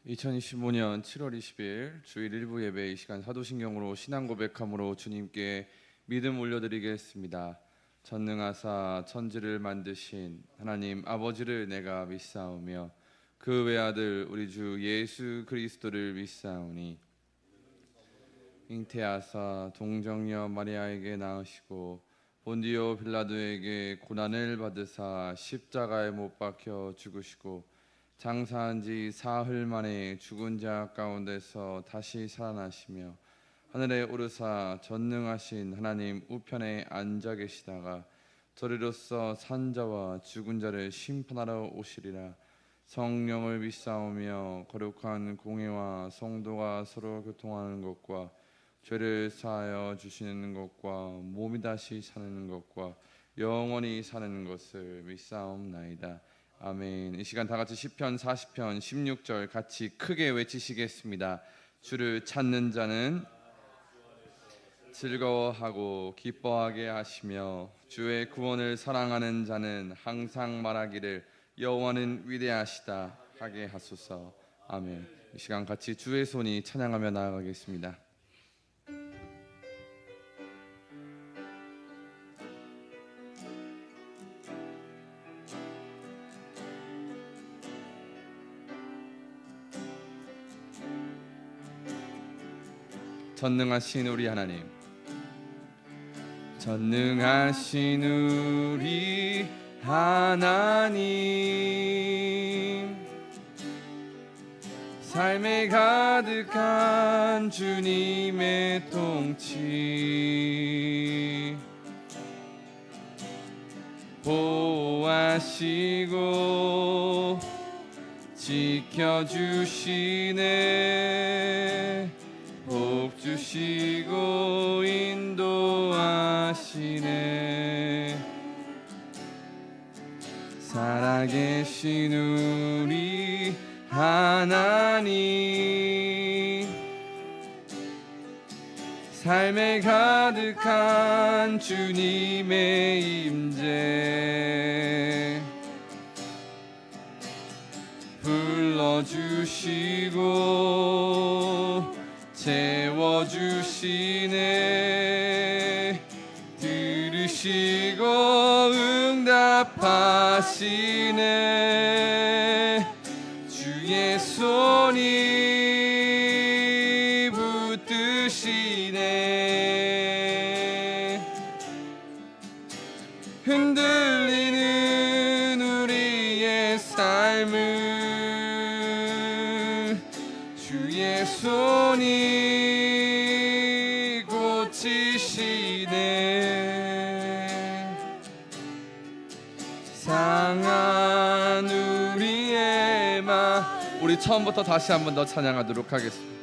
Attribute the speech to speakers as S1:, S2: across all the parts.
S1: 2025년 7월 20일 주일 1부 예배 이 시간 사도신경으로 신앙 고백함으로 주님께 믿음 올려드리겠습니다. 전능하사 천지를 만드신 하나님 아버지를 내가 믿사오며 그 외아들 우리 주 예수 그리스도를 믿사오니 잉태하사 동정녀 마리아에게 낳으시고 본디오 빌라도에게 고난을 받으사 십자가에 못 박혀 죽으시고 장사한 지 사흘 만에 죽은 자 가운데서 다시 살아나시며 하늘에 오르사 전능하신 하나님 우편에 앉아 계시다가 저리로서 산자와 죽은 자를 심판하러 오시리라. 성령을 믿사오며 거룩한 공회와 성도가 서로 교통하는 것과 죄를 사하여 주시는 것과 몸이 다시 사는 것과 영원히 사는 것을 믿사옵나이다. 아멘. 이 시간 다 같이 시편 40편 16절 같이 크게 외치시겠습니다. 주를 찾는 자는 즐거워하고 기뻐하게 하시며 주의 구원을 사랑하는 자는 항상 말하기를 여호와는 위대하시다 하게 하소서. 아멘. 이 시간 같이 주의 손이 찬양하며 나아가겠습니다. 전능하신 우리 하나님, 전능하신 우리 하나님, 삶에 가득한 주님의 통치 보호하시고 지켜주시네. 복 주시고 인도하시네. 살아계신 우리 하나님, 삶에 가득한 주님의 임재 불러주시고 채워주시네. 들으시고 응답하시네. 주의 손이 붙드시네. 흔들리는 우리의 삶을 주의 손이 고치시네. 상한 우리의 마. 우리 처음부터 다시 한 번 더 찬양하도록 하겠습니다.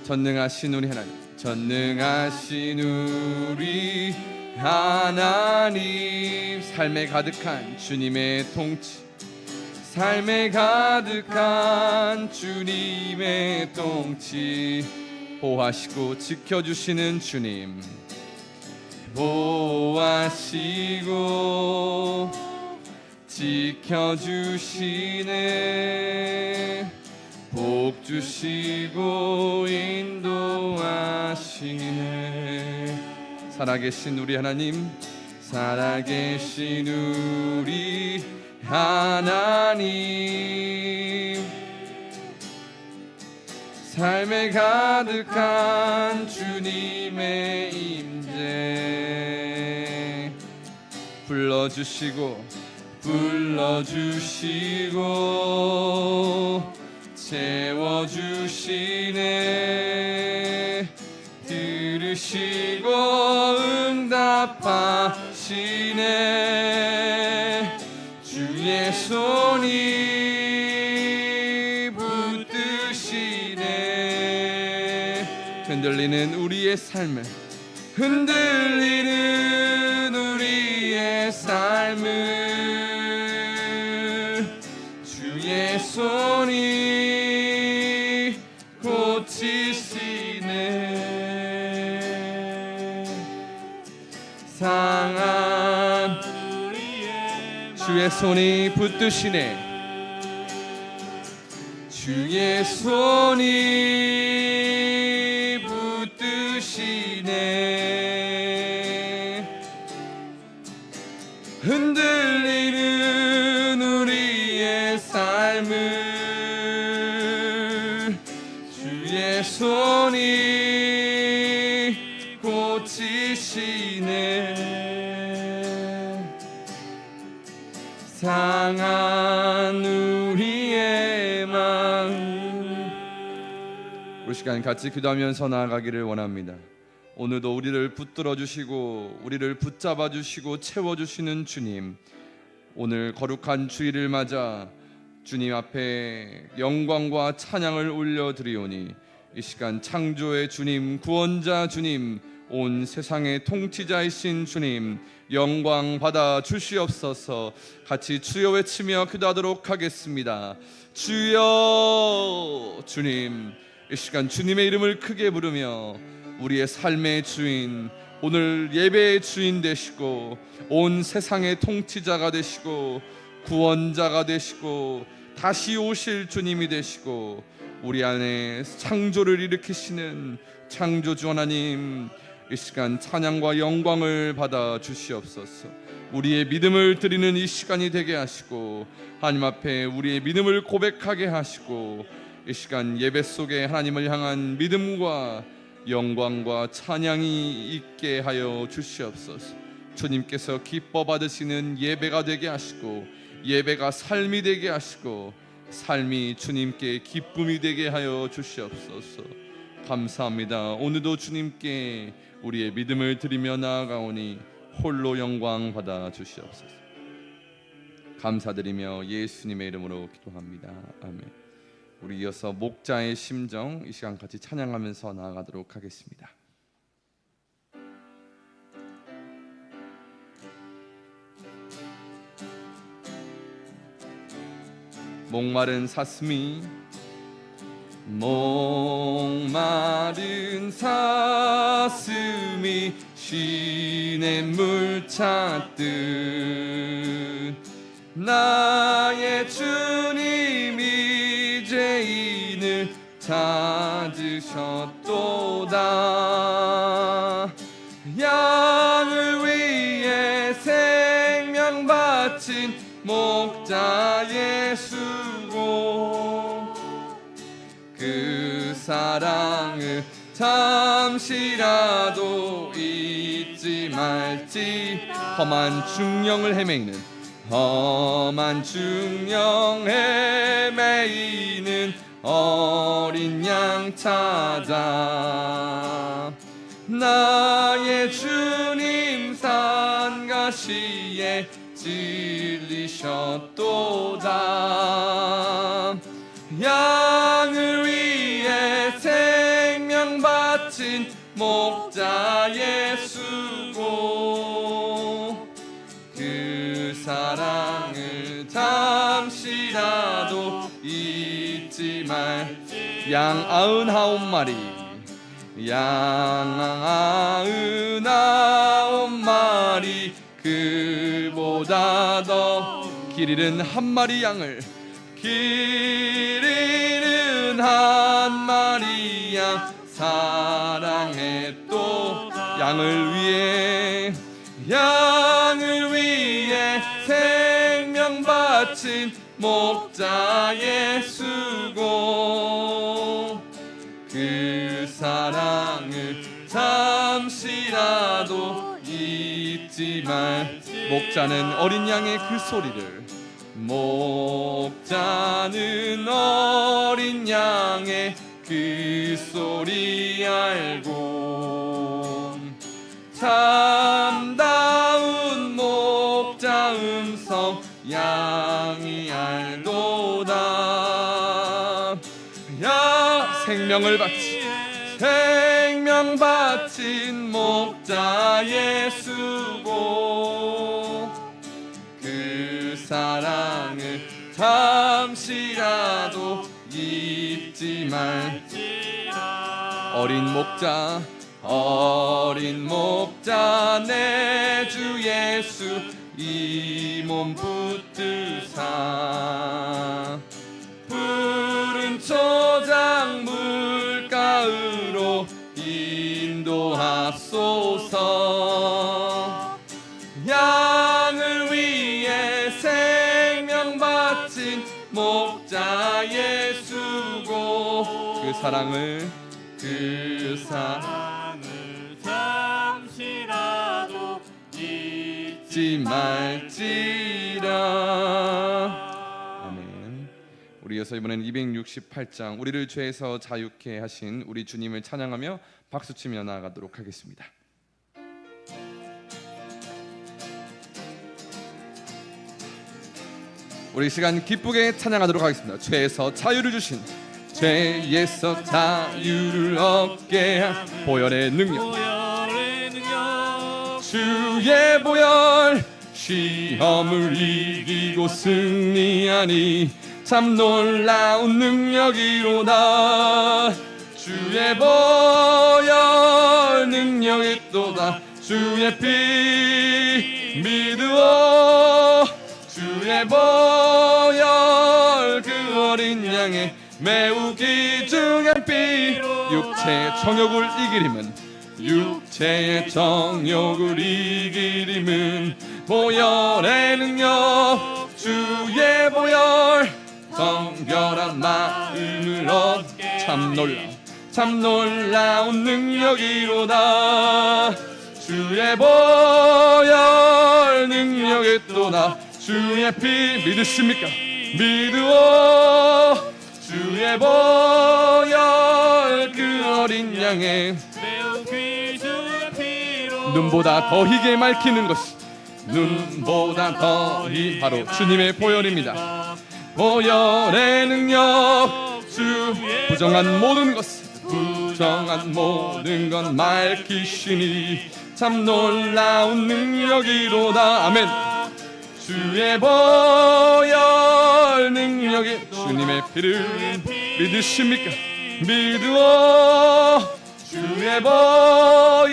S1: 전능하신 우리 하나님, 전능하신 우리 하나님, 삶에 가득한 주님의 통치, 삶에 가득한 주님의 통치 보호하시고 지켜주시는 주님, 보호하시고 지켜주시네. 복 주시고 인도하시네. 살아계신 우리 하나님, 살아계신 우리 하나님, 삶에 가득한 주님의 임재 불러주시고 채워주시네. 들으시고 응답하시네. 주의 손이 붙드시네. 흔들리는 우리의 삶을, 흔들리는 우리의 삶을 주의 손이 고치시네. 상한 주의 손이 붙드시네. 주의 손이 붙드시네. 흔들리는 우리의 삶을 주의 손이 고치시네. 상한 우리의 마음. 우리 시간 같이 기도하면서 나아가기를 원합니다. 오늘도 우리를 붙들어 주시고 우리를 붙잡아 주시고 채워 주시는 주님, 오늘 거룩한 주일을 맞아 주님 앞에 영광과 찬양을 올려드리오니 이 시간 창조의 주님, 구원자 주님, 온 세상의 통치자이신 주님, 영광 받아 주시옵소서. 같이 주여 외치며 기도하도록 하겠습니다. 주여. 주님, 이 시간 주님의 이름을 크게 부르며 우리의 삶의 주인, 오늘 예배의 주인 되시고 온 세상의 통치자가 되시고 구원자가 되시고 다시 오실 주님이 되시고 우리 안에 창조를 일으키시는 창조주 하나님, 이 시간 찬양과 영광을 받아 주시옵소서. 우리의 믿음을 드리는 이 시간이 되게 하시고 하나님 앞에 우리의 믿음을 고백하게 하시고 이 시간 예배 속에 하나님을 향한 믿음과 영광과 찬양이 있게 하여 주시옵소서. 주님께서 기뻐 받으시는 예배가 되게 하시고 예배가 삶이 되게 하시고 삶이 주님께 기쁨이 되게 하여 주시옵소서. 감사합니다. 오늘도 주님께 우리의 믿음을 드리며 나아가오니 홀로 영광 받아 주시옵소서. 감사드리며 예수님의 이름으로 기도합니다. 아멘. 우리 이어서 목자의 심정, 이 시간 같이 찬양하면서 나아가도록 하겠습니다. 목마른 사슴이 목마른 사슴이 시냇물 찾듯 나의 주님이 죄인을 찾으셨도다. 양을 위해 생명 바친 목자 예수고 그 사랑을 잠시라도 잊지 말지. 험한 중령을 헤매이는 험한 중령 헤매이는 어린 양 찾아 나의 주님 산가시에 찔리셨도다. 양을 위해 생명 바친 목자 예수고 그 사랑을 잠시라도 잊지 말. 양 99마리 양 99마리 그보다 더 길 잃은 한 마리 양을 길 잃은 한 마리 양 사랑했도 양을 위해 생명 바친 목자 예수고 그 사랑을 잠시라도 잊지 말. 목자는 어린 양의 그 소리를 목자는 어린 양의 그 소리 알고 참다운 목자 음성 양이 알도다. 야 생명 바친 목자 예수고 그 사랑을 잠시라도 잊지 말지라. 어린 목자 내 주 예수 이 몸 붙드사 푸른 사랑을 그
S2: 사랑을 잠시라도
S1: 잊지 말지라. 아멘. 우리 이어서 이번에는 268장 우리를 죄에서 자유케 하신 우리 주님을 찬양하며 박수치며 나아가도록 하겠습니다. 우리 이 시간 기쁘게 찬양하도록 하겠습니다. 죄에서 자유를 주신, 죄에서 자유를 얻게 한 보혈의 능력, 주의 보혈, 시험을 이기고 승리하니 참 놀라운 능력이로다. 주의 보혈 능력이 또다. 주의 피 믿으오. 주의 보혈 그 어린 양의 매우 귀중한 피, 육체의 정욕을 이기림은, 육체의 정욕을 이기림은 보혈의 능력. 주의 보혈 정결한 마음을 얻게 참 놀라운 능력이로다. 주의 보혈 능력이 또다. 주의 피 믿으십니까? 믿으오. 주의 보혈 그 어린 양의
S2: 매우 귀중한 피로
S1: 눈보다 더 희게 맑히는 것이, 눈보다 더 희 바로 주님의 보혈입니다. 보혈의 능력, 주 부정한 모든 것 맑히시니 참 놀라운 능력이로다. 아멘. 주의 보혈 능력이, 주님의 피를 믿으십니까? 믿으오. 주의 보혈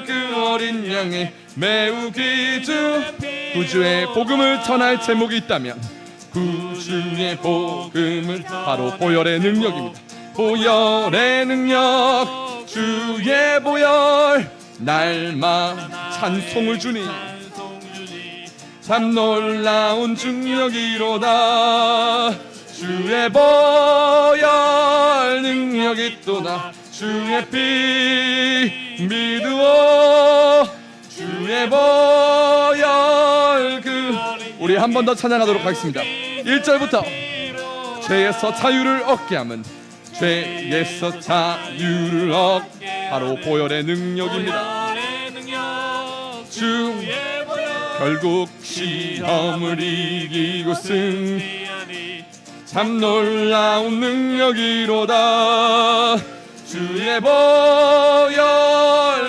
S1: 그 어린 양의 매우 귀중한 구주의 복음을 전할 제목이 있다면 구주의 복음은 바로 보혈의 능력입니다. 보혈의 능력, 주의 보혈 날마다 찬송을 주니 참 놀라운 능력이로다. 주의 보혈 능력이 또다. 주의 피 믿으오. 주의 보혈 그 우리 한 번 더 찬양하도록 하겠습니다. 1절부터 죄에서 자유를 얻게 함은, 죄에서 자유를 얻게 바로 보혈의 능력입니다. 주 결국 시험을 이기고 승리하니 참 놀라운 능력이로다. 주의 보혈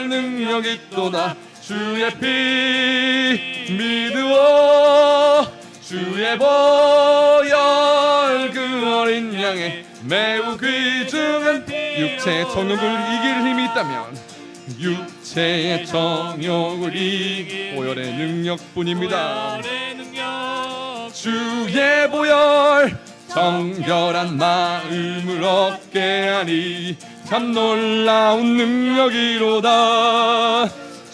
S1: 능력이 또다. 주의 피 믿으오. 주의 보혈 그 어린 양의 매우 귀중한 피, 육체의 정욕을 이길 힘이 있다면 육체의 정욕을 이길 보혈의 능력뿐입니다. 주의 보혈 정결한 마음을 얻게 하니 참 놀라운 능력이로다.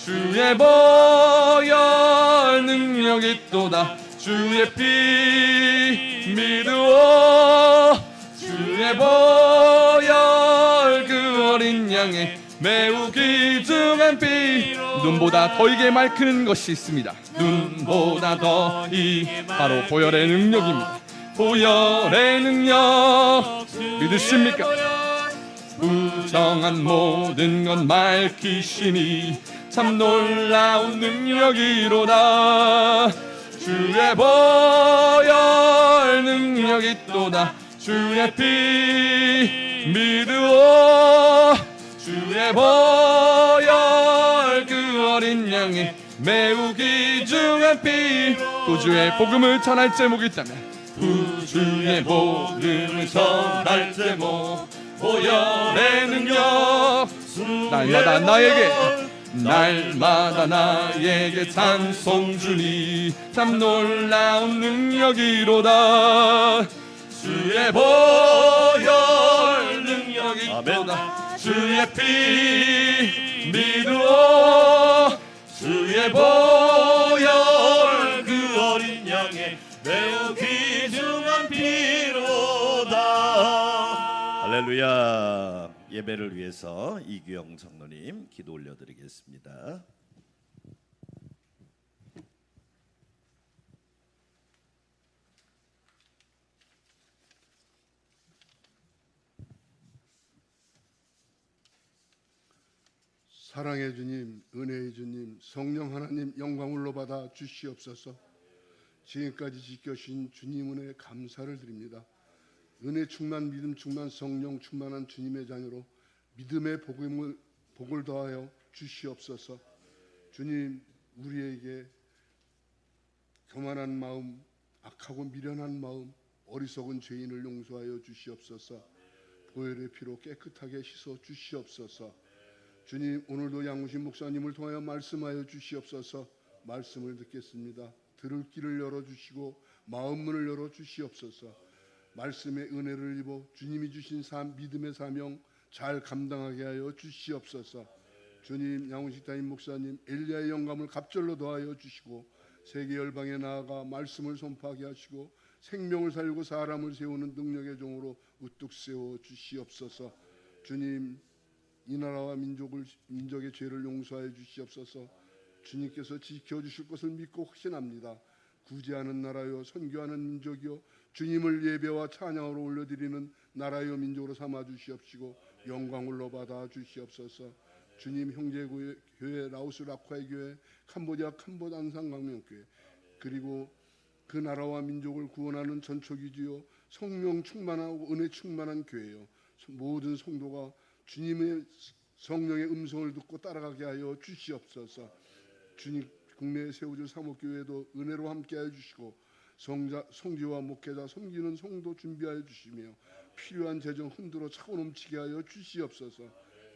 S1: 주의 보혈 능력이 또다. 주의 피 믿으오. 주의 보혈 그 어린 양의 매우 귀중한 피, 눈보다 더 이게 맑히는 것이 있습니다. 눈보다 더 이 바로 보혈의 능력입니다. 보혈의 능력 믿으십니까? 부정한 모든 것 맑히시니 참 놀라운 능력이로다. 주의 보혈 능력이 또다. 주의 피 믿으오. 주의 보혈 그 어린 양의 매우 귀중한 피, 구주의 복음을 전할 제목이 있다면 구주의 복음을 전할 제목, 보혈의 능력 날마다 나에게 찬송 주니 참 놀라운 능력이로다. 주의 보혈 능력이 또다. 주의 피 믿으오. 주의 보혈 그 어린 양의 매우 귀중한 피로다.
S2: 할렐루야.
S3: 예배를 위해서 이규영 장로님 기도 올려드리겠습니다.
S4: 사랑의 주님, 은혜의 주님, 성령 하나님 영광을로 받아 주시옵소서. 지금까지 지켜주신 주님 은혜에 감사를 드립니다. 은혜 충만, 믿음 충만, 성령 충만한 주님의 자녀로 믿음의 복을 더하여 주시옵소서. 주님, 우리에게 교만한 마음, 악하고 미련한 마음, 어리석은 죄인을 용서하여 주시옵소서. 보혈의 피로 깨끗하게 씻어 주시옵소서. 주님, 오늘도 양우신 목사님을 통하여 말씀하여 주시옵소서. 말씀을 듣겠습니다. 들을 길을 열어주시고 마음 문을 열어주시옵소서. 말씀의 은혜를 입어 주님이 주신 믿음의 사명 잘 감당하게 하여 주시옵소서. 주님, 양우식 담임 목사님 엘리야의 영감을 갑절로 더하여 주시고 세계 열방에 나아가 말씀을 선포하게 하시고 생명을 살리고 사람을 세우는 능력의 종으로 우뚝 세워 주시옵소서. 주님, 이 나라와 민족의 죄를 용서하여 주시옵소서. 주님께서 지켜주실 것을 믿고 확신합니다. 구제하는 나라요 선교하는 민족이요 주님을 예배와 찬양으로 올려드리는 나라요 민족으로 삼아 주시옵시고 영광을 받아 주시옵소서. 주님, 형제교회 라오스 라콰이 교회, 캄보디아 캄보단산 강명교회, 그리고 그 나라와 민족을 구원하는 전초기지요 성령 충만하고 은혜 충만한 교회요, 모든 성도가 주님의 성령의 음성을 듣고 따라가게 하여 주시옵소서. 주님, 국내에 세워질 사목교회도 은혜로 함께하여 주시고 성지와 목회자 섬기는 성도 준비하여 주시며 필요한 재정 흔들어 차고 넘치게 하여 주시옵소서.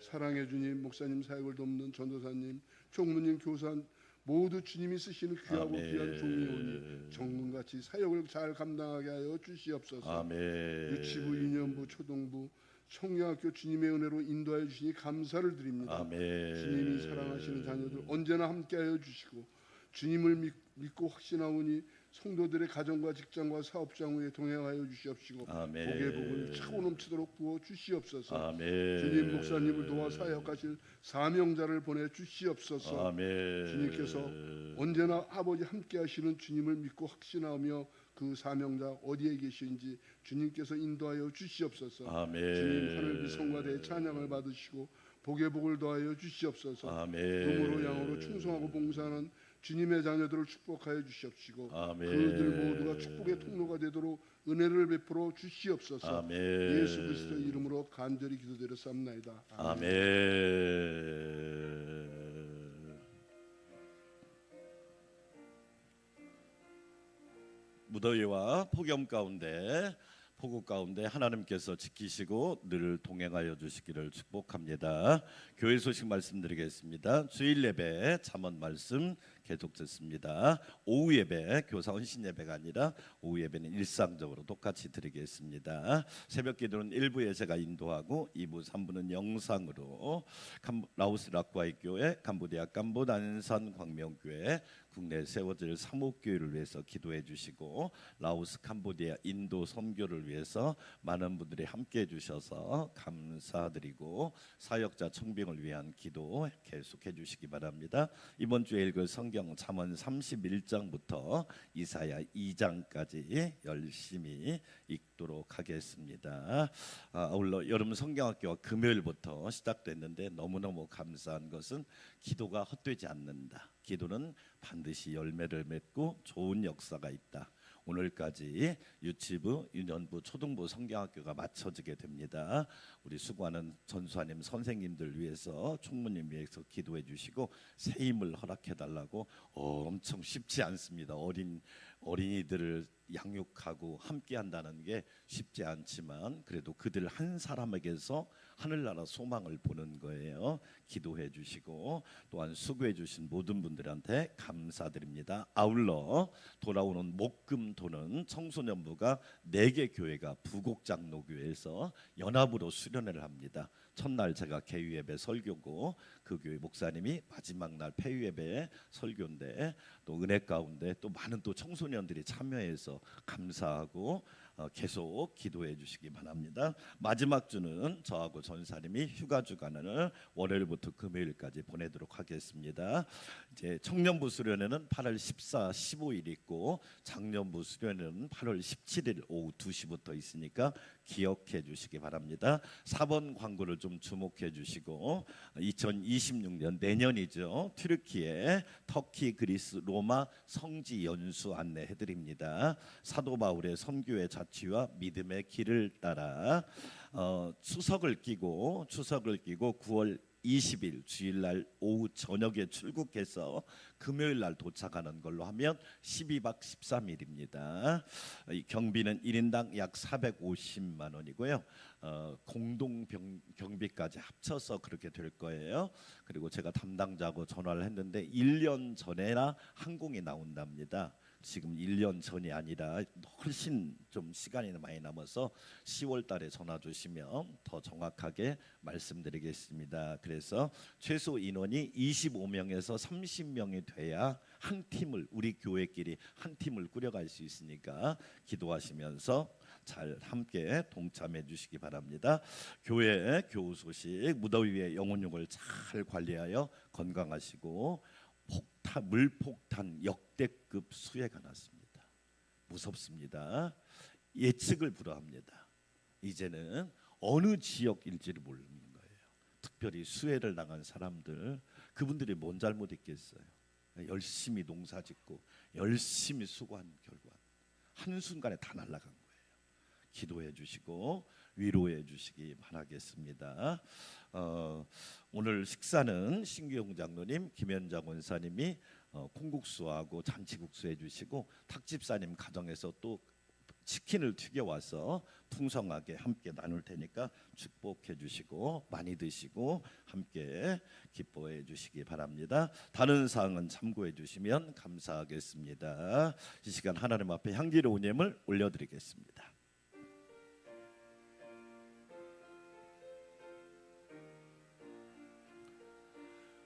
S4: 사랑의 주님, 목사님 사역을 돕는 전도사님, 총무님, 교사 모두 주님이 쓰시는 귀하고 귀한 종이오니 정금같이 사역을 잘 감당하게 하여 주시옵소서.
S3: 아멘.
S4: 유치부, 유년부, 초등부, 청년학교 주님의 은혜로 인도하여 주시니 감사를 드립니다.
S3: 아멘.
S4: 주님이 사랑하시는 자녀들 언제나 함께하여 주시고 주님을 믿고 확신하오니 성도들의 가정과 직장과 사업 장후에 동행하여 주시옵시고
S3: 아멘.
S4: 복의 복을 차고 넘치도록 부어 주시옵소서.
S3: 아멘.
S4: 주님, 목사님을 도와 사역하실 사명자를 보내 주시옵소서.
S3: 아멘.
S4: 주님께서 언제나 아버지 함께하시는 주님을 믿고 확신하며 그 사명자 어디에 계신지 주님께서 인도하여 주시옵소서.
S3: 아멘.
S4: 주님, 하늘 빛 성과대의 찬양을 받으시고 복의 복을 더하여 주시옵소서.
S3: 아멘.
S4: 음으로 양으로 충성하고 봉사하는 주님의 자녀들을 축복하여 주시옵시고
S3: 아멘.
S4: 그들 모두가 축복의 통로가 되도록 은혜를 베풀어 주시옵소서.
S3: 아멘.
S4: 예수 그리스도의 이름으로 간절히 기도드렸사옵나이다.
S3: 아멘. 무더위와 폭염 가운데 폭우 가운데 하나님께서 지키시고 늘 동행하여 주시기를 축복합니다. 교회 소식 말씀드리겠습니다. 주일 예배 잠언 말씀 계속 듣습니다. 오후 예배 교사 헌신 예배가 아니라 오후 예배는 일상적으로 똑같이 드리겠습니다. 새벽 기도는 1부에 제가 인도하고 2부 3부는 영상으로 라오스 라콰이 교회, 캄보디아 캄보단산 광명교회, 국내에 세워질 사목교회를 위해서 기도해 주시고 라오스, 캄보디아, 인도 선교를 위해서 많은 분들이 함께해 주셔서 감사드리고 사역자 청빙을 위한 기도 계속해 주시기 바랍니다. 이번 주에 읽을 성경 잠언 31장부터 이사야 2장까지 열심히 읽도록 하겠습니다. 아울러 여름 성경학교가 금요일부터 시작됐는데 너무너무 감사한 것은 기도가 헛되지 않는다. 기도는 반드시 열매를 맺고 좋은 역사가 있다. 오늘까지 유치부, 유년부, 초등부 성경학교가 마쳐지게 됩니다. 우리 수고하는 전수하님 선생님들 위해서 총무님 위해서 기도해 주시고 새 힘을 허락해 달라고. 엄청 쉽지 않습니다. 어린이들을 양육하고 함께 한다는 게 쉽지 않지만 그래도 그들 한 사람에게서 하늘나라 소망을 보는 거예요. 기도해 주시고 또한 수고해 주신 모든 분들한테 감사드립니다. 아울러 돌아오는 목금토는 청소년부가 4개 교회가 부곡장로교회에서 연합으로 수련회를 합니다. 첫날 제가 개유예배 설교고 그 교회 목사님이 마지막 날 폐유예배 설교인데 또 은혜 가운데 또 많은 또 청소년들이 참여해서 감사하고 계속 기도해 주시기 바랍니다. 마지막 주는 저하고 전사님이 휴가 주간을 월요일부터 금요일까지 보내도록 하겠습니다. 이제 청년부 수련회는 8월 14, 15일 있고 장년부 수련회는 8월 17일 오후 2시부터 있으니까 기억해 주시기 바랍니다. 4번 광고를 좀 주목해 주시고 2026년 내년이죠. 튀르키예, 터키, 그리스, 로마 성지 연수 안내해 드립니다. 사도 바울의 선교의 자취와 믿음의 길을 따라 추석을 끼고 9월 20일 주일날 오후 저녁에 출국해서 금요일날 도착하는 걸로 하면 12박 13일입니다. 이 경비는 1인당 약 450만 원이고요. 공동 경비까지 합쳐서 그렇게 될 거예요. 그리고 제가 담당자하고 전화를 했는데 1년 전에나 항공이 나온답니다. 지금 1년 전이 아니라 훨씬 좀 시간이 많이 남아서 10월 달에 전화 주시면 더 정확하게 말씀드리겠습니다. 그래서 최소 인원이 25명에서 30명이 돼야 한 팀을 우리 교회끼리 한 팀을 꾸려갈 수 있으니까 기도하시면서 잘 함께 동참해 주시기 바랍니다. 교회 교우 소식 무더위의 영혼육을 잘 관리하여 건강하시고 물폭탄 역대급 수해가 났습니다. 무섭습니다. 예측을 불허합니다. 이제는 어느 지역일지를 모르는 거예요. 특별히 수해를 당한 사람들, 그분들이 뭔 잘못 있겠어요. 열심히 농사짓고 열심히 수고한 결과 한순간에 다 날아간 거예요. 기도해 주시고 위로해 주시기 바라겠습니다. 오늘 식사는 신규용 장로님, 김현장 원사님이 콩국수하고 잔치국수 해주시고 탁집사님 가정에서 또 치킨을 튀겨와서 풍성하게 함께 나눌 테니까 축복해 주시고 많이 드시고 함께 기뻐해 주시기 바랍니다. 다른 사항은 참고해 주시면 감사하겠습니다. 이 시간 하나님 앞에 향기로운 예물 올려드리겠습니다.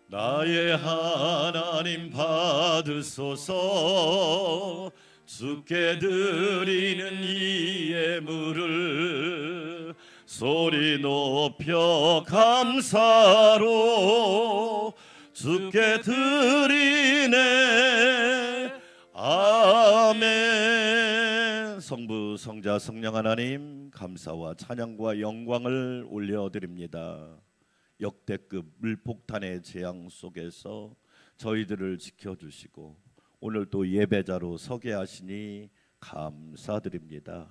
S3: 나의 하나님 받으소서. 주께 드리는 이 예물을 소리 높여 감사로 주께 드리네. 아멘. 성부 성자 성령 하나님, 감사와 찬양과 영광을 올려드립니다. 역대급 물폭탄의 재앙 속에서 저희들을 지켜주시고 오늘 또 예배자로 서게 하시니 감사드립니다.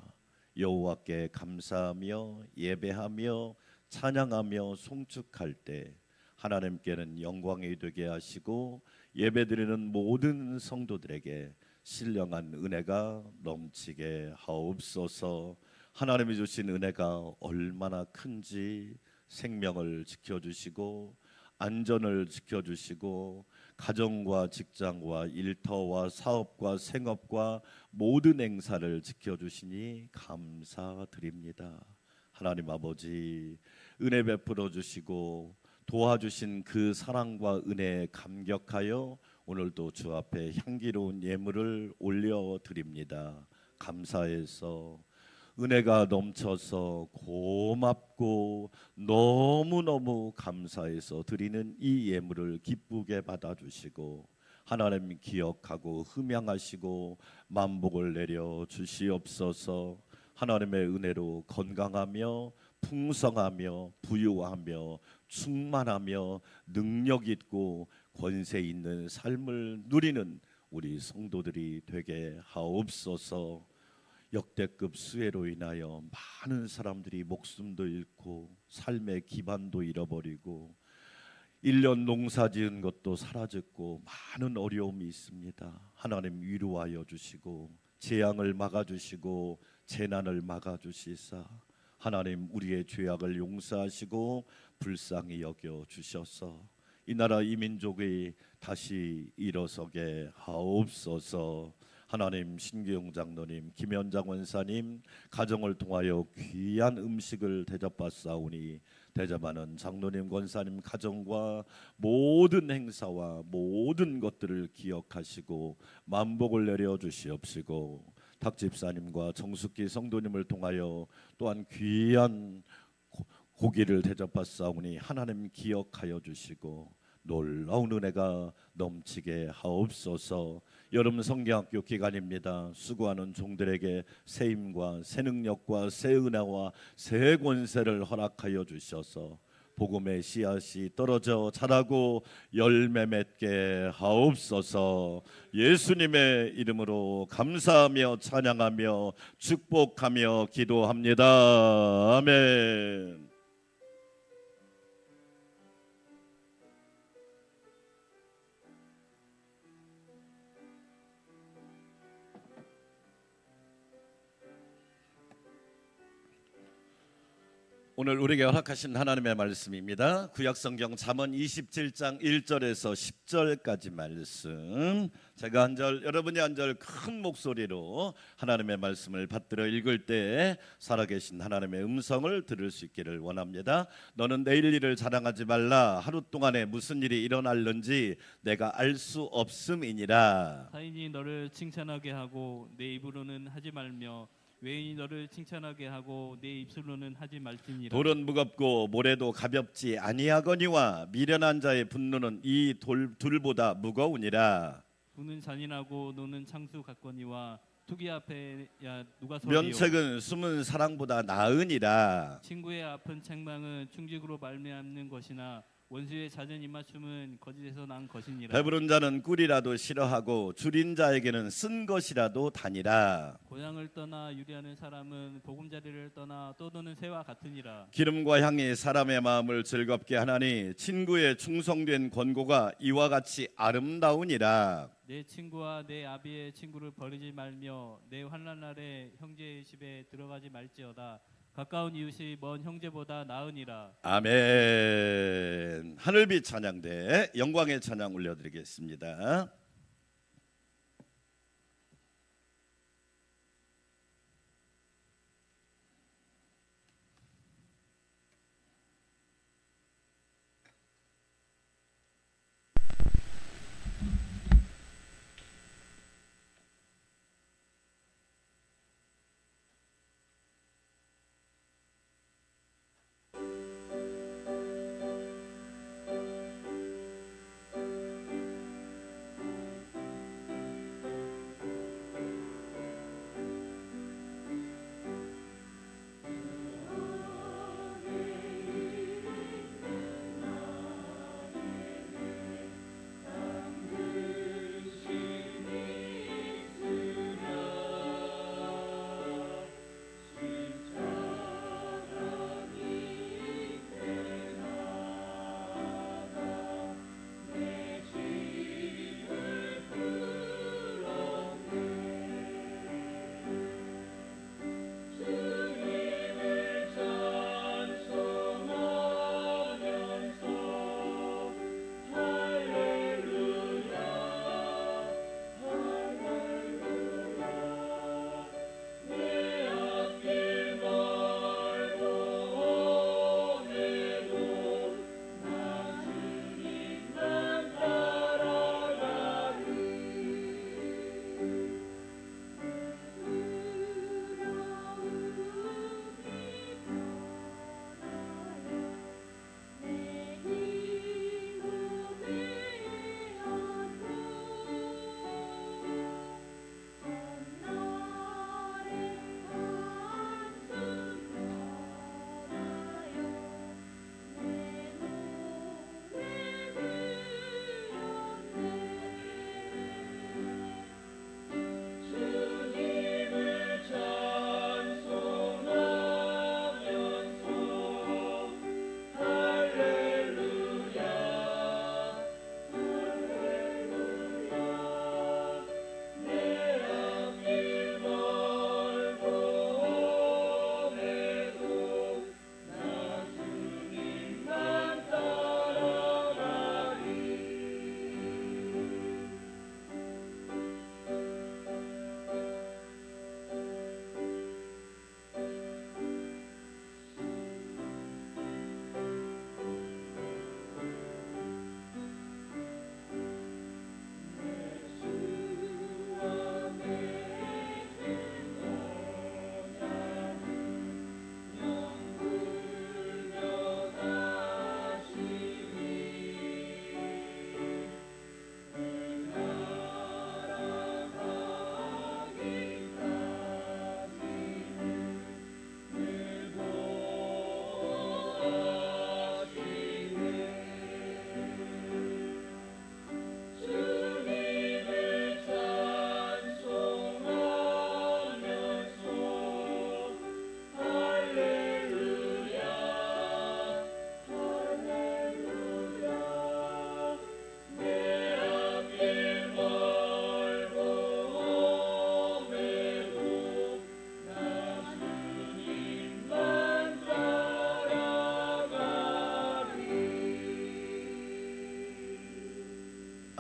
S3: 여호와께 감사하며 예배하며 찬양하며 송축할 때 하나님께는 영광이 되게 하시고 예배드리는 모든 성도들에게 신령한 은혜가 넘치게 하옵소서. 하나님이 주신 은혜가 얼마나 큰지 생명을 지켜주시고 안전을 지켜주시고 가정과 직장과 일터와 사업과 생업과 모든 행사를 지켜주시니 감사드립니다. 하나님 아버지, 은혜 베풀어 주시고 도와주신 그 사랑과 은혜에 감격하여 오늘도 주 앞에 향기로운 예물을 올려드립니다. 감사해서 은혜가 넘쳐서 고맙고 너무너무 감사해서 드리는 이 예물을 기쁘게 받아주시고 하나님 기억하고 흠양하시고 만복을 내려 주시옵소서. 하나님의 은혜로 건강하며 풍성하며 부유하며 충만하며 능력 있고 권세 있는 삶을 누리는 우리 성도들이 되게 하옵소서. 역대급 수해로 인하여 많은 사람들이 목숨도 잃고 삶의 기반도 잃어버리고 1년 농사 지은 것도 사라졌고 많은 어려움이 있습니다. 하나님 위로하여 주시고 재앙을 막아주시고 재난을 막아주시사 하나님 우리의 죄악을 용서하시고 불쌍히 여겨 주셔서 이 나라 이 민족이 다시 일어서게 하옵소서. 하나님 신규용 장로님, 김현장 원사님 가정을 통하여 귀한 음식을 대접받사오니 대접하는 장로님, 권사님 가정과 모든 행사와 모든 것들을 기억하시고 만복을 내려 주시옵시고 탁 집사님과 정숙기 성도님을 통하여 또한 귀한 고기를 대접하사오니 하나님 기억하여 주시고 놀라운 은혜가 넘치게 하옵소서. 여름 성경학교 기간입니다. 수고하는 종들에게 새 힘과 새 능력과 새 은혜와 새 권세를 허락하여 주셔서 복음의 씨앗이 떨어져 자라고 열매 맺게 하옵소서. 예수님의 이름으로 감사하며 찬양하며 축복하며 기도합니다. 아멘. 오늘 우리에게 허락하신 하나님의 말씀입니다. 구약성경 잠언 27장 1절에서 10절까지 말씀. 제가 한 절, 여러분이 한 절 큰 목소리로 하나님의 말씀을 받들어 읽을 때 살아계신 하나님의 음성을 들을 수 있기를 원합니다. 너는 내일 일을 자랑하지 말라. 하루 동안에 무슨 일이 일어날는지 내가 알 수 없음이니라.
S2: 타인이 너를 칭찬하게 하고 내 입으로는 하지 말며 외인이 너를 칭찬하게 하고 내 입술로는 하지 말지니라.
S3: 돌은 무겁고 모래도 가볍지 아니하거니와 미련한 자의 분노는 이 둘보다 무거우니라.
S2: 부는 잔인하고 노는 창수 같거니와 투기 앞에야 누가 서리요.
S3: 면책은 숨은 사랑보다 나으니라.
S2: 친구의 아픈 책망은 충직으로 말미암는 것이나 원수의 잦은 입맞춤은 거짓에서 난 것이니라.
S3: 배부른 자는 꿀이라도 싫어하고 줄인 자에게는 쓴 것이라도 다니라.
S2: 고향을 떠나 유리하는 사람은 보금자리를 떠나 떠도는 새와 같으니라.
S3: 기름과 향이 사람의 마음을 즐겁게 하나니 친구의 충성된 권고가 이와 같이 아름다우니라.
S2: 내 친구와 내 아비의 친구를 버리지 말며 내 환난 날에 형제의 집에 들어가지 말지어다. 가까운 이웃이 먼 형제보다 나으니라.
S3: 아멘. 하늘빛 찬양대 영광의 찬양 올려드리겠습니다.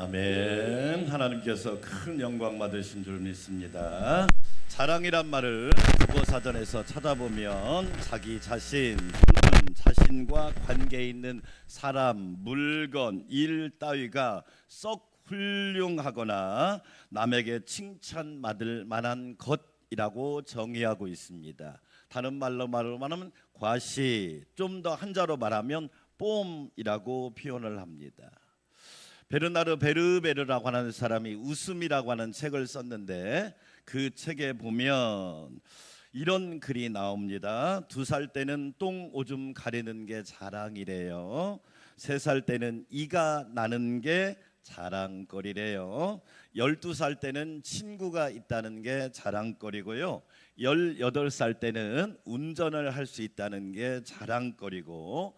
S3: 아멘. 하나님께서 큰 영광 받으신 줄 믿습니다. 자랑이란 말을 국어사전에서 찾아보면 자기 자신 또는 자신과 관계 있는 사람, 물건, 일 따위가 썩 훌륭하거나 남에게 칭찬받을 만한 것이라고 정의하고 있습니다. 다른 말로 말하면 과시, 좀 더 한자로 말하면 뽐이라고 표현을 합니다. 베르나르 베르베르라고 하는 사람이 웃음이라고 하는 책을 썼는데 그 책에 보면 이런 글이 나옵니다. 2살 때는 똥 오줌 가리는 게 자랑이래요. 3살 때는 이가 나는 게 자랑거리래요. 12살 때는 친구가 있다는 게 자랑거리고요. 18살 때는 운전을 할 수 있다는 게 자랑거리고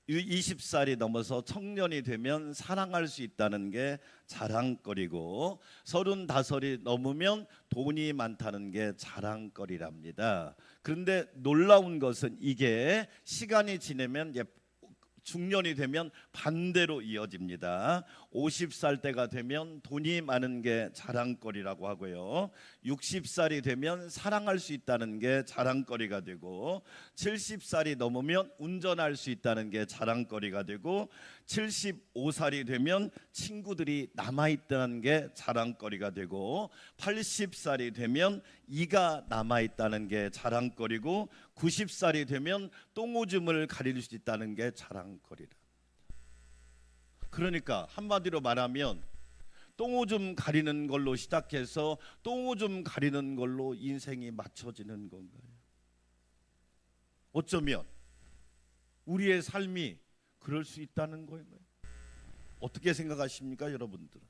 S3: 20살이 넘어서 청년이 되면 사랑할 수 있다는 게 자랑거리고 35이 넘으면 돈이 많다는 게 자랑거리랍니다. 그런데 놀라운 것은 이게 시간이 지나면 중년이 되면 반대로 이어집니다. 50살 때가 되면 돈이 많은 게 자랑거리라고 하고요. 60살이 되면 사랑할 수 있다는 게 자랑거리가 되고 70살이 넘으면 운전할 수 있다는 게 자랑거리가 되고 75살이 되면 친구들이 남아있다는 게 자랑거리가 되고 80살이 되면 이가 남아있다는 게 자랑거리고 90살이 되면 똥오줌을 가릴 수 있다는 게 자랑거리다. 그러니까 한마디로 말하면 똥오줌 가리는 걸로 시작해서 똥오줌 가리는 걸로 인생이 맞춰지는 건가요? 어쩌면 우리의 삶이 그럴 수 있다는 거예요. 어떻게 생각하십니까, 여러분들은?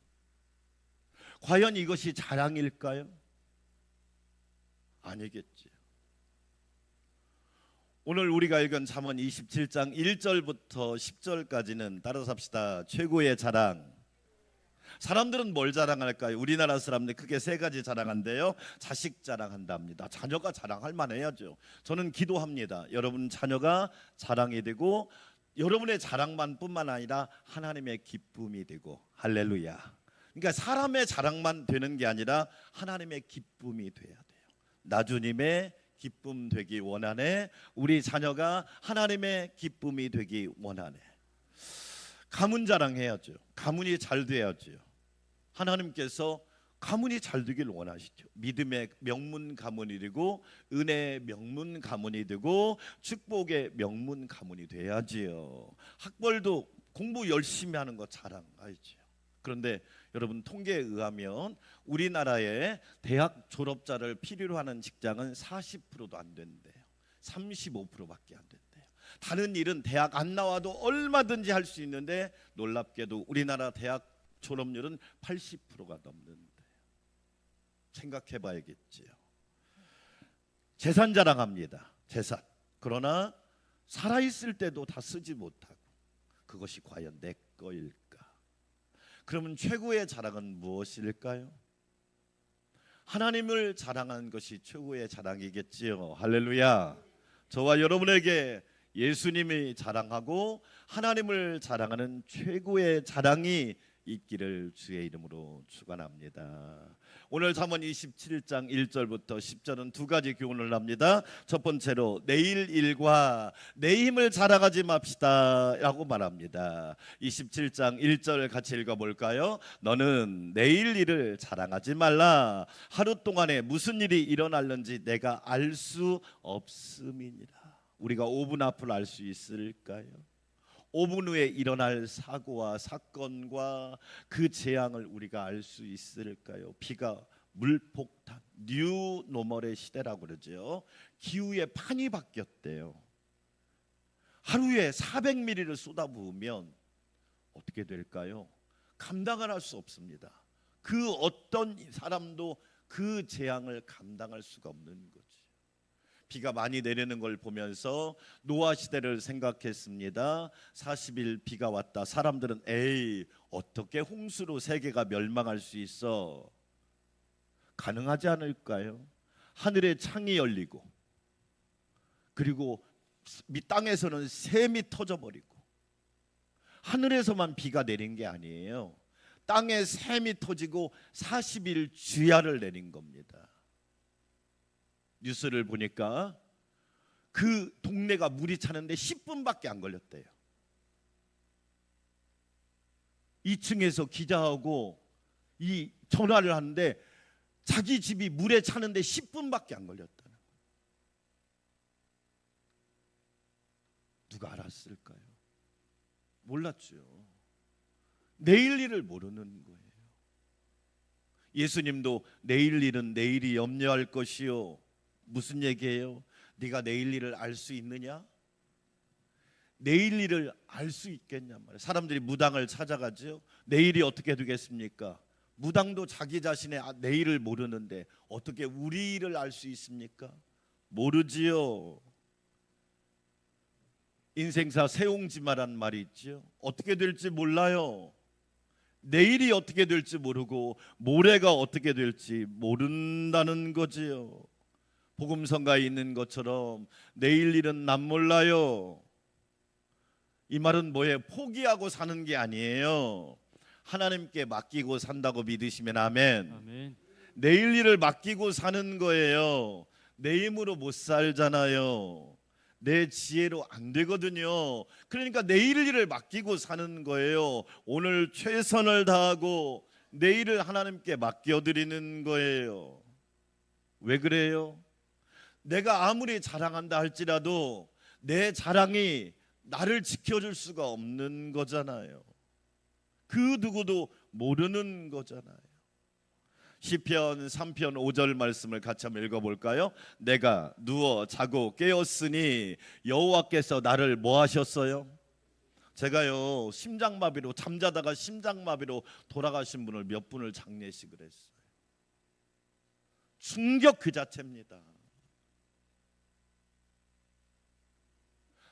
S3: 과연 이것이 자랑일까요? 아니겠지요. 오늘 우리가 읽은 잠언 27장 1절부터 10절까지는 따라서 합시다. 최고의 자랑. 사람들은 뭘 자랑할까요? 우리나라 사람들 크게 3가지 자랑한대요. 자식 자랑한답니다. 자녀가 자랑할 만해야죠. 저는 기도합니다. 여러분 자녀가 자랑이 되고 여러분의 자랑만 뿐만 아니라 하나님의 기쁨이 되고, 할렐루야. 그러니까 사람의 자랑만 되는 게 아니라 하나님의 기쁨이 돼야 돼요. 나주님의 기쁨 되기 원하네. 우리 자녀가 하나님의 기쁨이 되기 원하네. 가문 자랑해야죠. 가문이 잘 돼야죠. 하나님께서 가문이 잘 되길 원하시죠. 믿음의 명문 가문이 되고 은혜의 명문 가문이 되고 축복의 명문 가문이 돼야지요. 학벌도 공부 열심히 하는 거 자랑하죠. 그런데 여러분 통계에 의하면 우리나라의 대학 졸업자를 필요로 하는 직장은 40%도 안 된대요. 35%밖에 안 된대요. 다른 일은 대학 안 나와도 얼마든지 할 수 있는데 놀랍게도 우리나라 대학 졸업률은 80%가 넘는데요. 생각해 봐야겠지요. 재산 자랑합니다. 재산. 그러나 살아있을 때도 다 쓰지 못하고 그것이 과연 내 거일까? 그러면 최고의 자랑은 무엇일까요? 하나님을 자랑하는 것이 최고의 자랑이겠지요. 할렐루야. 저와 여러분에게 예수님이 자랑하고 하나님을 자랑하는 최고의 자랑이 있기를 주의 이름으로 축원합니다. 오늘 잠언 27장 1절부터 10절은 2가지 교훈을 합니다. 첫 번째로 내일 일과 내 힘을 자랑하지 맙시다 라고 말합니다. 27장 1절 같이 읽어볼까요? 너는 내일 일을 자랑하지 말라. 하루 동안에 무슨 일이 일어날는지 내가 알 수 없음이니라. 우리가 5분 앞을 알 수 있을까요? 5분 후에 일어날 사고와 사건과 그 재앙을 우리가 알 수 있을까요? 비가 물폭탄, 뉴 노멀의 시대라고 그러죠. 기후의 판이 바뀌었대요. 하루에 400ml를 쏟아부으면 어떻게 될까요? 감당을 할 수 없습니다. 그 어떤 사람도 그 재앙을 감당할 수가 없는 거죠. 비가 많이 내리는 걸 보면서 노아 시대를 생각했습니다. 40일 비가 왔다. 사람들은 에이 어떻게 홍수로 세계가 멸망할 수 있어? 가능하지 않을까요? 하늘에 창이 열리고 그리고 땅에서는 샘이 터져버리고 하늘에서만 비가 내린 게 아니에요. 땅에 샘이 터지고 40일 주야를 내린 겁니다. 뉴스를 보니까 그 동네가 물이 차는데 10분밖에 안 걸렸대요. 2층에서 기자하고 이 전화를 하는데 자기 집이 물에 차는데 10분밖에 안 걸렸다는 거예요. 누가 알았을까요? 몰랐죠. 내일 일을 모르는 거예요. 예수님도 내일 일은 내일이 염려할 것이요. 무슨 얘기예요? 네가 내일 일을 알 수 있느냐? 내일 일을 알 수 있겠냔 말이에요. 사람들이 무당을 찾아가죠. 내일이 어떻게 되겠습니까? 무당도 자기 자신의 내일을 모르는데 어떻게 우리 일을 알 수 있습니까? 모르지요. 인생사 세옹지마란 말이 있죠. 어떻게 될지 몰라요. 내일이 어떻게 될지 모르고 모레가 어떻게 될지 모른다는 거지요. 복음성가에 있는 것처럼 내일 일은 난 몰라요. 이 말은 뭐예요? 포기하고 사는 게 아니에요. 하나님께 맡기고 산다고 믿으시면 아멘.
S2: 아멘.
S3: 내일 일을 맡기고 사는 거예요. 내 힘으로 못 살잖아요. 내 지혜로 안 되거든요. 그러니까 내일 일을 맡기고 사는 거예요. 오늘 최선을 다하고 내일을 하나님께 맡겨드리는 거예요. 왜 그래요? 내가 아무리 자랑한다 할지라도 내 자랑이 나를 지켜줄 수가 없는 거잖아요. 그 누구도 모르는 거잖아요. 시편 3편 5절 말씀을 같이 한번 읽어볼까요? 내가 누워 자고 깨었으니 여호와께서 나를 뭐 하셨어요? 제가요 심장마비로 잠자다가 심장마비로 돌아가신 분을 몇 분을 장례식을 했어요. 충격 그 자체입니다.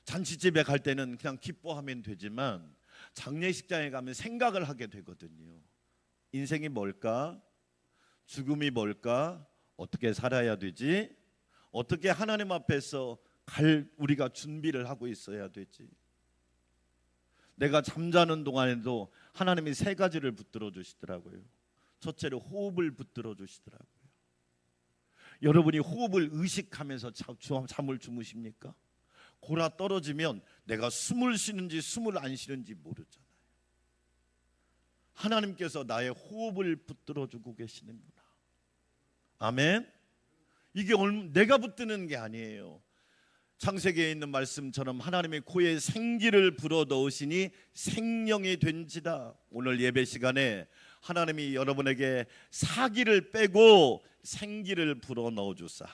S3: 잔치집에 갈 때는 그냥 기뻐하면 되지만 장례식장에 가면 생각을 하게 되거든요. 인생이 뭘까? 죽음이 뭘까? 어떻게 살아야 되지? 어떻게 하나님 앞에서 우리가 준비를 하고 있어야 되지? 내가 잠자는 동안에도 하나님이 세 가지를 붙들어 주시더라고요. 첫째로 호흡을 붙들어 주시더라고요. 여러분이 호흡을 의식하면서 잠을 주무십니까? 골아 떨어지면 내가 숨을 쉬는지 숨을 안 쉬는지 모르잖아요. 하나님께서 나의 호흡을 붙들어 주고 계시는구나. 아멘. 이게 내가 붙드는 게 아니에요. 창세기에 있는 말씀처럼 하나님의 코에 생기를 불어 넣으시니 생명이 된지라. 오늘 예배 시간에 하나님이 여러분에게 사기를 빼고 생기를 불어 넣어 주사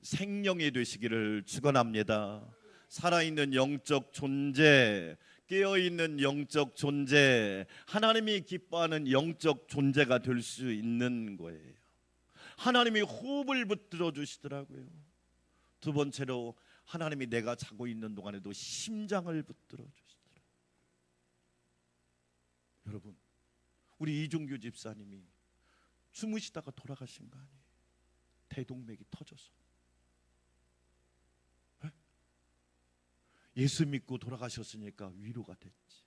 S3: 생명이 되시기를 축원합니다. 살아있는 영적 존재, 깨어있는 영적 존재, 하나님이 기뻐하는 영적 존재가 될 수 있는 거예요. 하나님이 호흡을 붙들어 주시더라고요. 두 번째로 하나님이 내가 자고 있는 동안에도 심장을 붙들어 주시더라고요. 여러분, 우리 이종규 집사님이 주무시다가 돌아가신 거 아니에요? 대동맥이 터져서. 예수 믿고 돌아가셨으니까 위로가 됐지.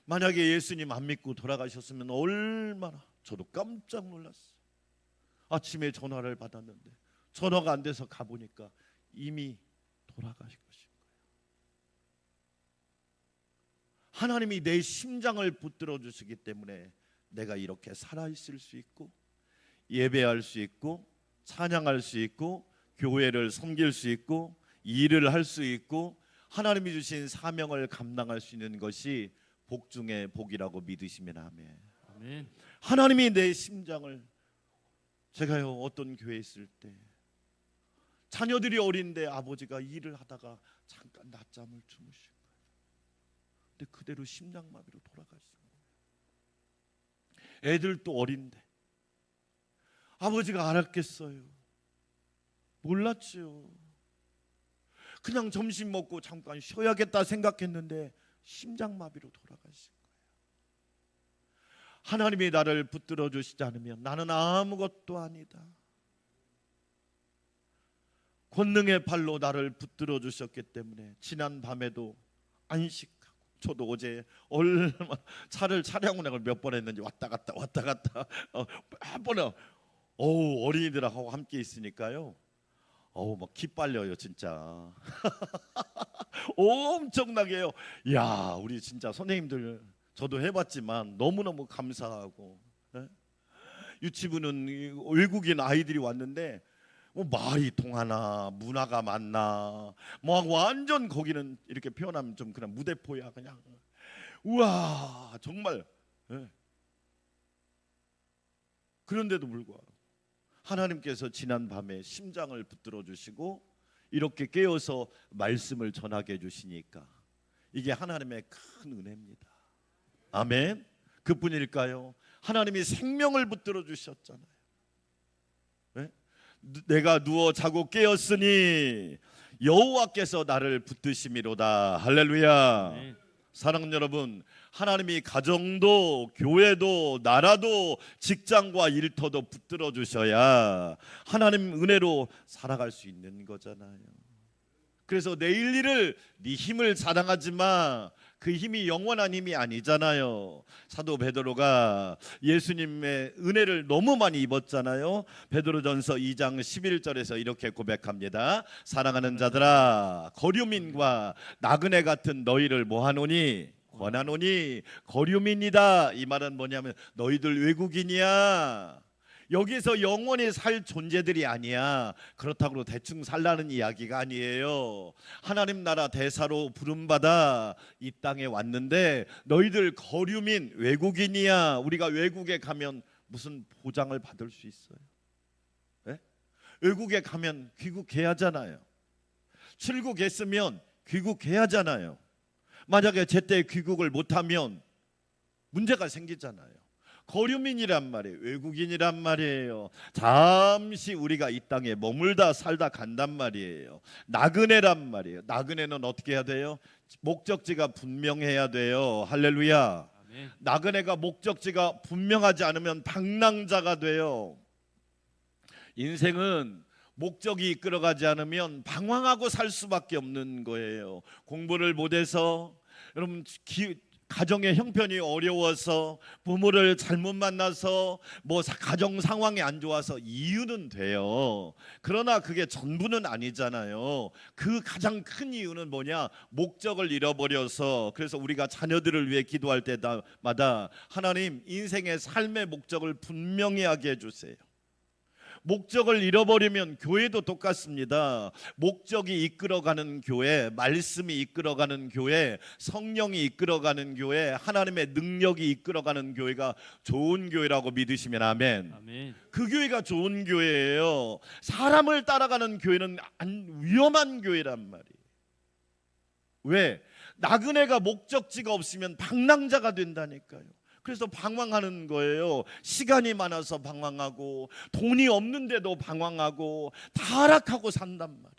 S3: 만약에 예수님 안 믿고 돌아가셨으면 얼마나, 저도 깜짝 놀랐어요. 아침에 전화를 받았는데 전화가 안 돼서 가보니까 이미 돌아가신 것인 거예요. 하나님이 내 심장을 붙들어 주시기 때문에 내가 이렇게 살아있을 수 있고 예배할 수 있고 찬양할 수 있고 교회를 섬길 수 있고 일을 할 수 있고 하나님이 주신 사명을 감당할 수 있는 것이 복 중에 복이라고 믿으시면 아멘.
S2: 아멘.
S3: 하나님이 내 심장을, 제가요 어떤 교회에 있을 때 자녀들이 어린데 아버지가 일을 하다가 잠깐 낮잠을 주무신 거예요. 근데 그대로 심장마비로 돌아가신 거예요. 애들도 어린데 아버지가 알았겠어요? 몰랐죠. 그냥 점심 먹고 잠깐 쉬어야겠다 생각했는데 심장마비로 돌아가신 거예요. 하나님이 나를 붙들어 주시지 않으면 나는 아무것도 아니다. 권능의 발로 나를 붙들어 주셨기 때문에 지난 밤에도 안식하고 저도 어제 얼마 차를 차량 운행을 몇 번 했는지 왔다 갔다 몇 번에 어린이들하고 함께 있으니까요. 막 기빨려요 진짜. 엄청나게요. 야, 우리 진짜 선생님들 저도 해봤지만 너무너무 감사하고, 예? 유치부는 외국인 아이들이 왔는데 말이 통하나 문화가 맞나 완전 거기는 이렇게 표현하면 좀 그냥 무대포야 그냥. 우와 정말, 예. 그런데도 불구하고 하나님께서 지난 밤에 심장을 붙들어 주시고 이렇게 깨어서 말씀을 전하게 해주시니까 이게 하나님의 큰 은혜입니다. 아멘. 그뿐일까요? 하나님이 생명을 붙들어 주셨잖아요. 네? 내가 누워 자고 깨었으니 여호와께서 나를 붙드심이로다. 할렐루야.
S2: 네.
S3: 사랑하는 여러분, 하나님이 가정도 교회도 나라도 직장과 일터도 붙들어 주셔야 하나님 은혜로 살아갈 수 있는 거잖아요. 그래서 내일 일을 네 힘을 자랑하지 마. 그 힘이 영원한 힘이 아니잖아요. 사도 베드로가 예수님의 은혜를 너무 많이 입었잖아요. 베드로전서 2장 11절에서 이렇게 고백합니다. 사랑하는 자들아, 거류민과 나그네 같은 너희를 뭐하노니? 권하노니. 거류민이다. 이 말은 뭐냐면 너희들 외국인이야. 여기서 영원히 살 존재들이 아니야. 그렇다고 대충 살라는 이야기가 아니에요. 하나님 나라 대사로 부름받아 이 땅에 왔는데 너희들 거류민 외국인이야. 우리가 외국에 가면 무슨 보장을 받을 수 있어요? 네? 외국에 가면 귀국해야 하잖아요. 출국했으면 귀국해야 하잖아요. 만약에 제때 귀국을 못하면 문제가 생기잖아요. 거류민이란 말이에요. 외국인이란 말이에요. 잠시 우리가 이 땅에 머물다 살다 간단 말이에요. 나그네란 말이에요. 나그네는 어떻게 해야 돼요? 목적지가 분명해야 돼요. 할렐루야.
S2: 아멘.
S3: 나그네가 목적지가 분명하지 않으면 방랑자가 돼요. 인생은 목적이 이끌어가지 않으면 방황하고 살 수밖에 없는 거예요. 공부를 못해서, 여러분 가정의 형편이 어려워서, 부모를 잘못 만나서, 가정 상황이 안 좋아서 이유는 돼요. 그러나 그게 전부는 아니잖아요. 그 가장 큰 이유는 뭐냐? 목적을 잃어버려서. 그래서 우리가 자녀들을 위해 기도할 때마다 하나님 인생의 삶의 목적을 분명히 하게 해주세요. 목적을 잃어버리면 교회도 똑같습니다. 목적이 이끌어가는 교회, 말씀이 이끌어가는 교회, 성령이 이끌어가는 교회, 하나님의 능력이 이끌어가는 교회가 좋은 교회라고 믿으시면 아멘.
S2: 아멘.
S3: 그 교회가 좋은 교회예요. 사람을 따라가는 교회는 위험한 교회란 말이에요. 왜? 나그네가 목적지가 없으면 방랑자가 된다니까요. 그래서 방황하는 거예요. 시간이 많아서 방황하고, 돈이 없는데도 방황하고, 타락하고 산단 말이에요.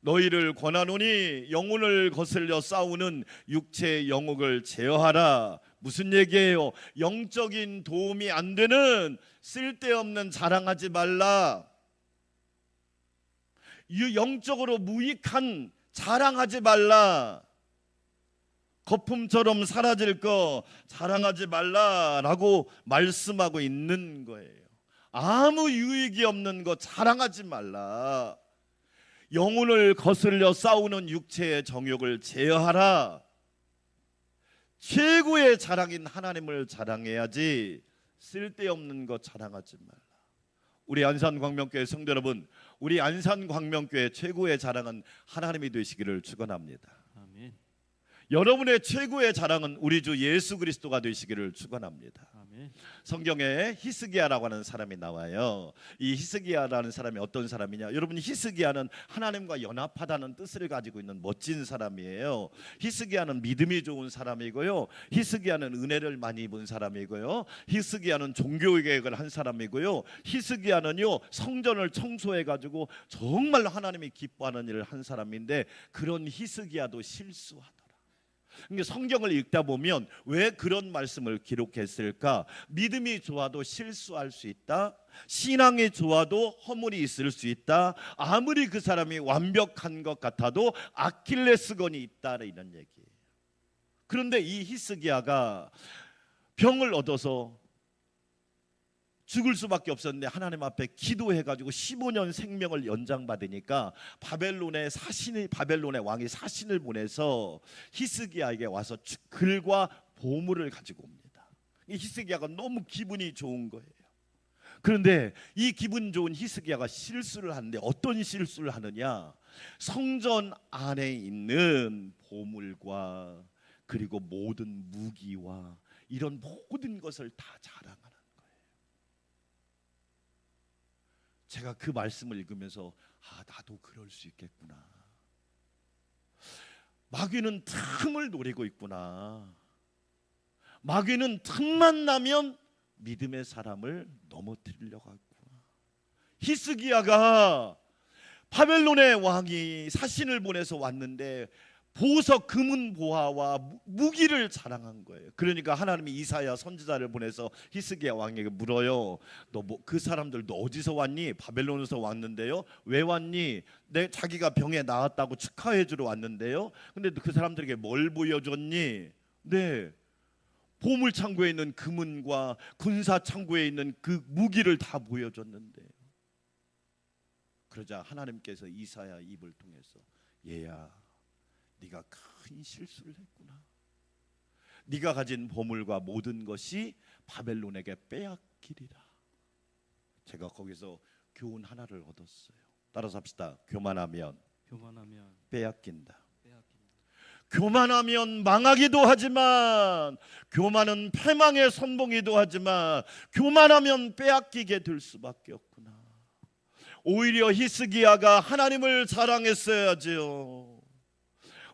S3: 너희를 권하노니 영혼을 거슬려 싸우는 육체의 영욕을 제어하라. 무슨 얘기예요? 영적인 도움이 안 되는 쓸데없는 자랑하지 말라. 영적으로 무익한 자랑하지 말라. 거품처럼 사라질 거 자랑하지 말라라고 말씀하고 있는 거예요. 아무 유익이 없는 거 자랑하지 말라. 영혼을 거슬려 싸우는 육체의 정욕을 제어하라. 최고의 자랑인 하나님을 자랑해야지 쓸데없는 거 자랑하지 말라. 우리 안산광명교회 성도 여러분, 우리 안산광명교회 최고의 자랑은 하나님이 되시기를 축원합니다.
S2: 아멘.
S3: 여러분의 최고의 자랑은 우리 주 예수 그리스도가 되시기를 축원합니다.
S2: 아멘.
S3: 성경에 히스기야라고 하는 사람이 나와요. 이 히스기야라는 사람이 어떤 사람이냐? 여러분, 히스기야는 하나님과 연합하다는 뜻을 가지고 있는 멋진 사람이에요. 히스기야는 믿음이 좋은 사람이고요. 히스기야는 은혜를 많이 입은 사람이고요. 히스기야는 종교개혁을 한 사람이고요. 히스기야는요 성전을 청소해 가지고 정말 하나님이 기뻐하는 일을 한 사람인데, 그런 히스기야도 실수하더라. 그러니까 성경을 읽다 보면 왜 그런 말씀을 기록했을까? 믿음이 좋아도 실수할 수 있다. 신앙이 좋아도 허물이 있을 수 있다. 아무리 그 사람이 완벽한 것 같아도 아킬레스건이 있다, 이런 얘기예요. 그런데 이 히스기야가 병을 얻어서 죽을 수밖에 없었는데 하나님 앞에 기도해가지고 15년 생명을 연장받으니까 바벨론의 왕이 사신을 보내서 히스기야에게 와서 글과 보물을 가지고 옵니다. 이 히스기야가 너무 기분이 좋은 거예요. 그런데 이 기분 좋은 히스기야가 실수를 하는데 어떤 실수를 하느냐? 성전 안에 있는 보물과 그리고 모든 무기와 이런 모든 것을 다 자랑하는 거예요. 제가 그 말씀을 읽으면서 나도 그럴 수 있겠구나. 마귀는 틈을 노리고 있구나. 마귀는 틈만 나면 믿음의 사람을 넘어뜨리려고 하구나. 히스기야가 바벨론의 왕이 사신을 보내서 왔는데 보석 금은 보화와 무기를 자랑한 거예요. 그러니까 하나님이 이사야 선지자를 보내서 히스기야 왕에게 물어요. 너 그 사람들 너 어디서 왔니? 바벨론에서 왔는데요. 왜 왔니? 자기가 병에 나았다고 축하해 주러 왔는데요. 근데 그 사람들에게 뭘 보여줬니? 네, 보물 창고에 있는 금은과 군사 창고에 있는 그 무기를 다 보여줬는데, 그러자 하나님께서 이사야 입을 통해서 얘야, 네가 큰 실수를 했구나. 네가 가진 보물과 모든 것이 바벨론에게 빼앗기리라. 제가 거기서 교훈 하나를 얻었어요. 따라서 합시다. 교만하면 빼앗긴다. 교만하면 망하기도 하지만, 교만은 패망의 선봉이기도 하지만, 교만하면 빼앗기게 될 수밖에 없구나. 오히려 히스기야가 하나님을 자랑했어야지요.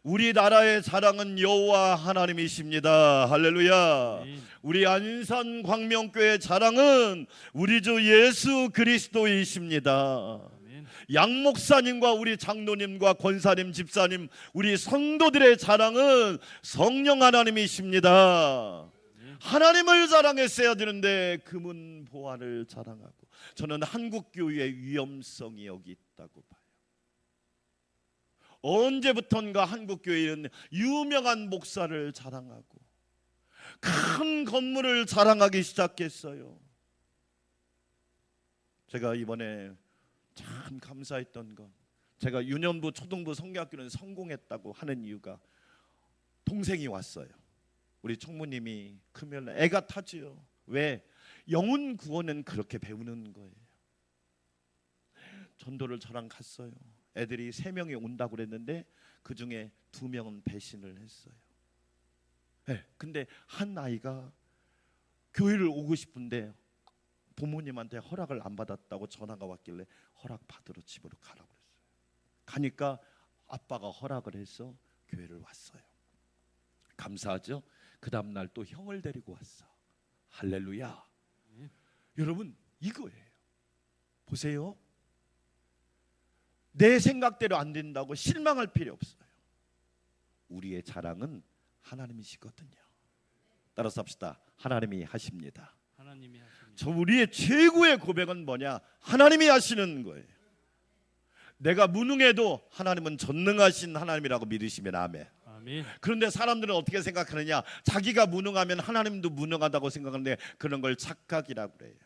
S3: 우리나라의 자랑은 여호와 하나님이십니다. 할렐루야. 우리 안산 광명교회 자랑은 우리 주 예수 그리스도이십니다. 양 목사님과 우리 장로님과 권사님, 집사님, 우리 성도들의 자랑은 성령 하나님이십니다. 하나님을 자랑했어야 되는데 금은 보화를 자랑하고, 저는 한국 교회의 위험성이 여기 있다고 봐요. 언제부턴가 한국 교회는 유명한 목사를 자랑하고 큰 건물을 자랑하기 시작했어요. 제가 이번에 참 감사했던 건, 제가 유년부 초등부 성경학교는 성공했다고 하는 이유가 동생이 왔어요. 우리 총무님이 크면 애가 타지요. 왜? 영혼 구원은 그렇게 배우는 거예요. 전도를 저랑 갔어요. 애들이 3명이 온다고 그랬는데 그 중에 2명은 배신을 했어요. 네, 근데 한 아이가 교회를 오고 싶은데 부모님한테 허락을 안 받았다고 전화가 왔길래 허락 받으러 집으로 가라고 그랬어요. 가니까 아빠가 허락을 해서 교회를 왔어요. 감사하죠? 그 다음날 또 형을 데리고 왔어. 할렐루야. 여러분, 이거예요. 보세요. 내 생각대로 안 된다고 실망할 필요 없어요. 우리의 자랑은 하나님이시거든요. 따라서 합시다. 하나님이 하십니다. 저 우리의 최고의 고백은 뭐냐? 하나님이 하시는 거예요. 내가 무능해도 하나님은 전능하신 하나님이라고 믿으시면 아멘. 그런데 사람들은 어떻게 생각하느냐? 자기가 무능하면 하나님도 무능하다고 생각하는데 그런 걸 착각이라고 그래요.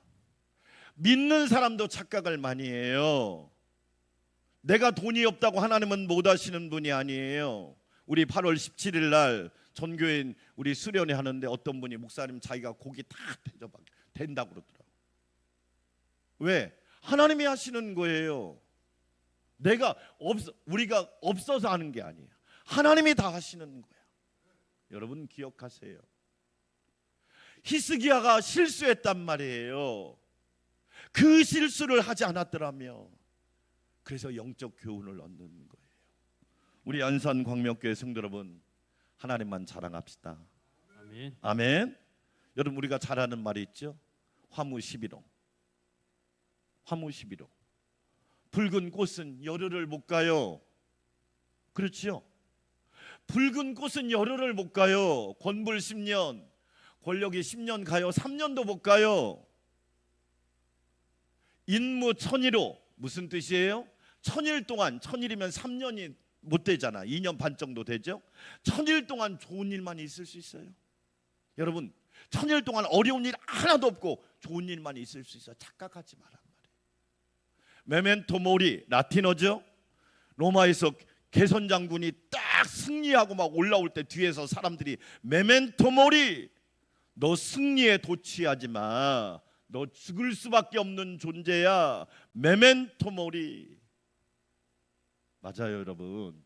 S3: 믿는 사람도 착각을 많이 해요. 내가 돈이 없다고 하나님은 못 하시는 분이 아니에요. 우리 8월 17일 날 전교인 우리 수련회 하는데 어떤 분이 목사님 자기가 고기 다 된다고 그러더라고요. 왜? 하나님이 하시는 거예요. 우리가 없어서 하는 게 아니에요. 하나님이 다 하시는 거야. 여러분 기억하세요. 히스기야가 실수했단 말이에요. 그 실수를 하지 않았더라면, 그래서 영적 교훈을 얻는 거예요. 우리 안산 광명교회 성도 여러분, 하나님만 자랑합시다. 아멘. 아멘. 여러분, 우리가 잘 아는 말이 있죠. 화무 11호. 화무 11호. 붉은 꽃은 열흘을 못 가요. 그렇지요. 붉은 꽃은 열흘을 못 가요. 권불 10년, 권력이 10년 가요. 3년도 못 가요. 인무 천일호 무슨 뜻이에요? 천일 동안, 천일이면 3년이 못 되잖아. 2년 반 정도 되죠. 천일 동안 좋은 일만 있을 수 있어요. 여러분, 천일 동안 어려운 일 하나도 없고 좋은 일만 있을 수 있어요. 착각하지 말란 말이에요. 메멘토 모리, 라틴어죠. 로마에서 개선 장군이 딱 승리하고 막 올라올 때 뒤에서 사람들이 메멘토 모리, 너 승리에 도취하지 마. 너 죽을 수밖에 없는 존재야. 메멘토 모리. 맞아요, 여러분.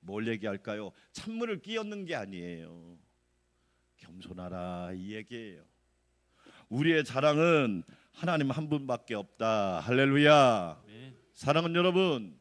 S3: 뭘 얘기할까요? 찬물을 끼얹는 게 아니에요. 겸손하라 이 얘기예요. 우리의 자랑은 하나님 한 분밖에 없다. 할렐루야.
S2: 아멘.
S3: 사랑하는 여러분,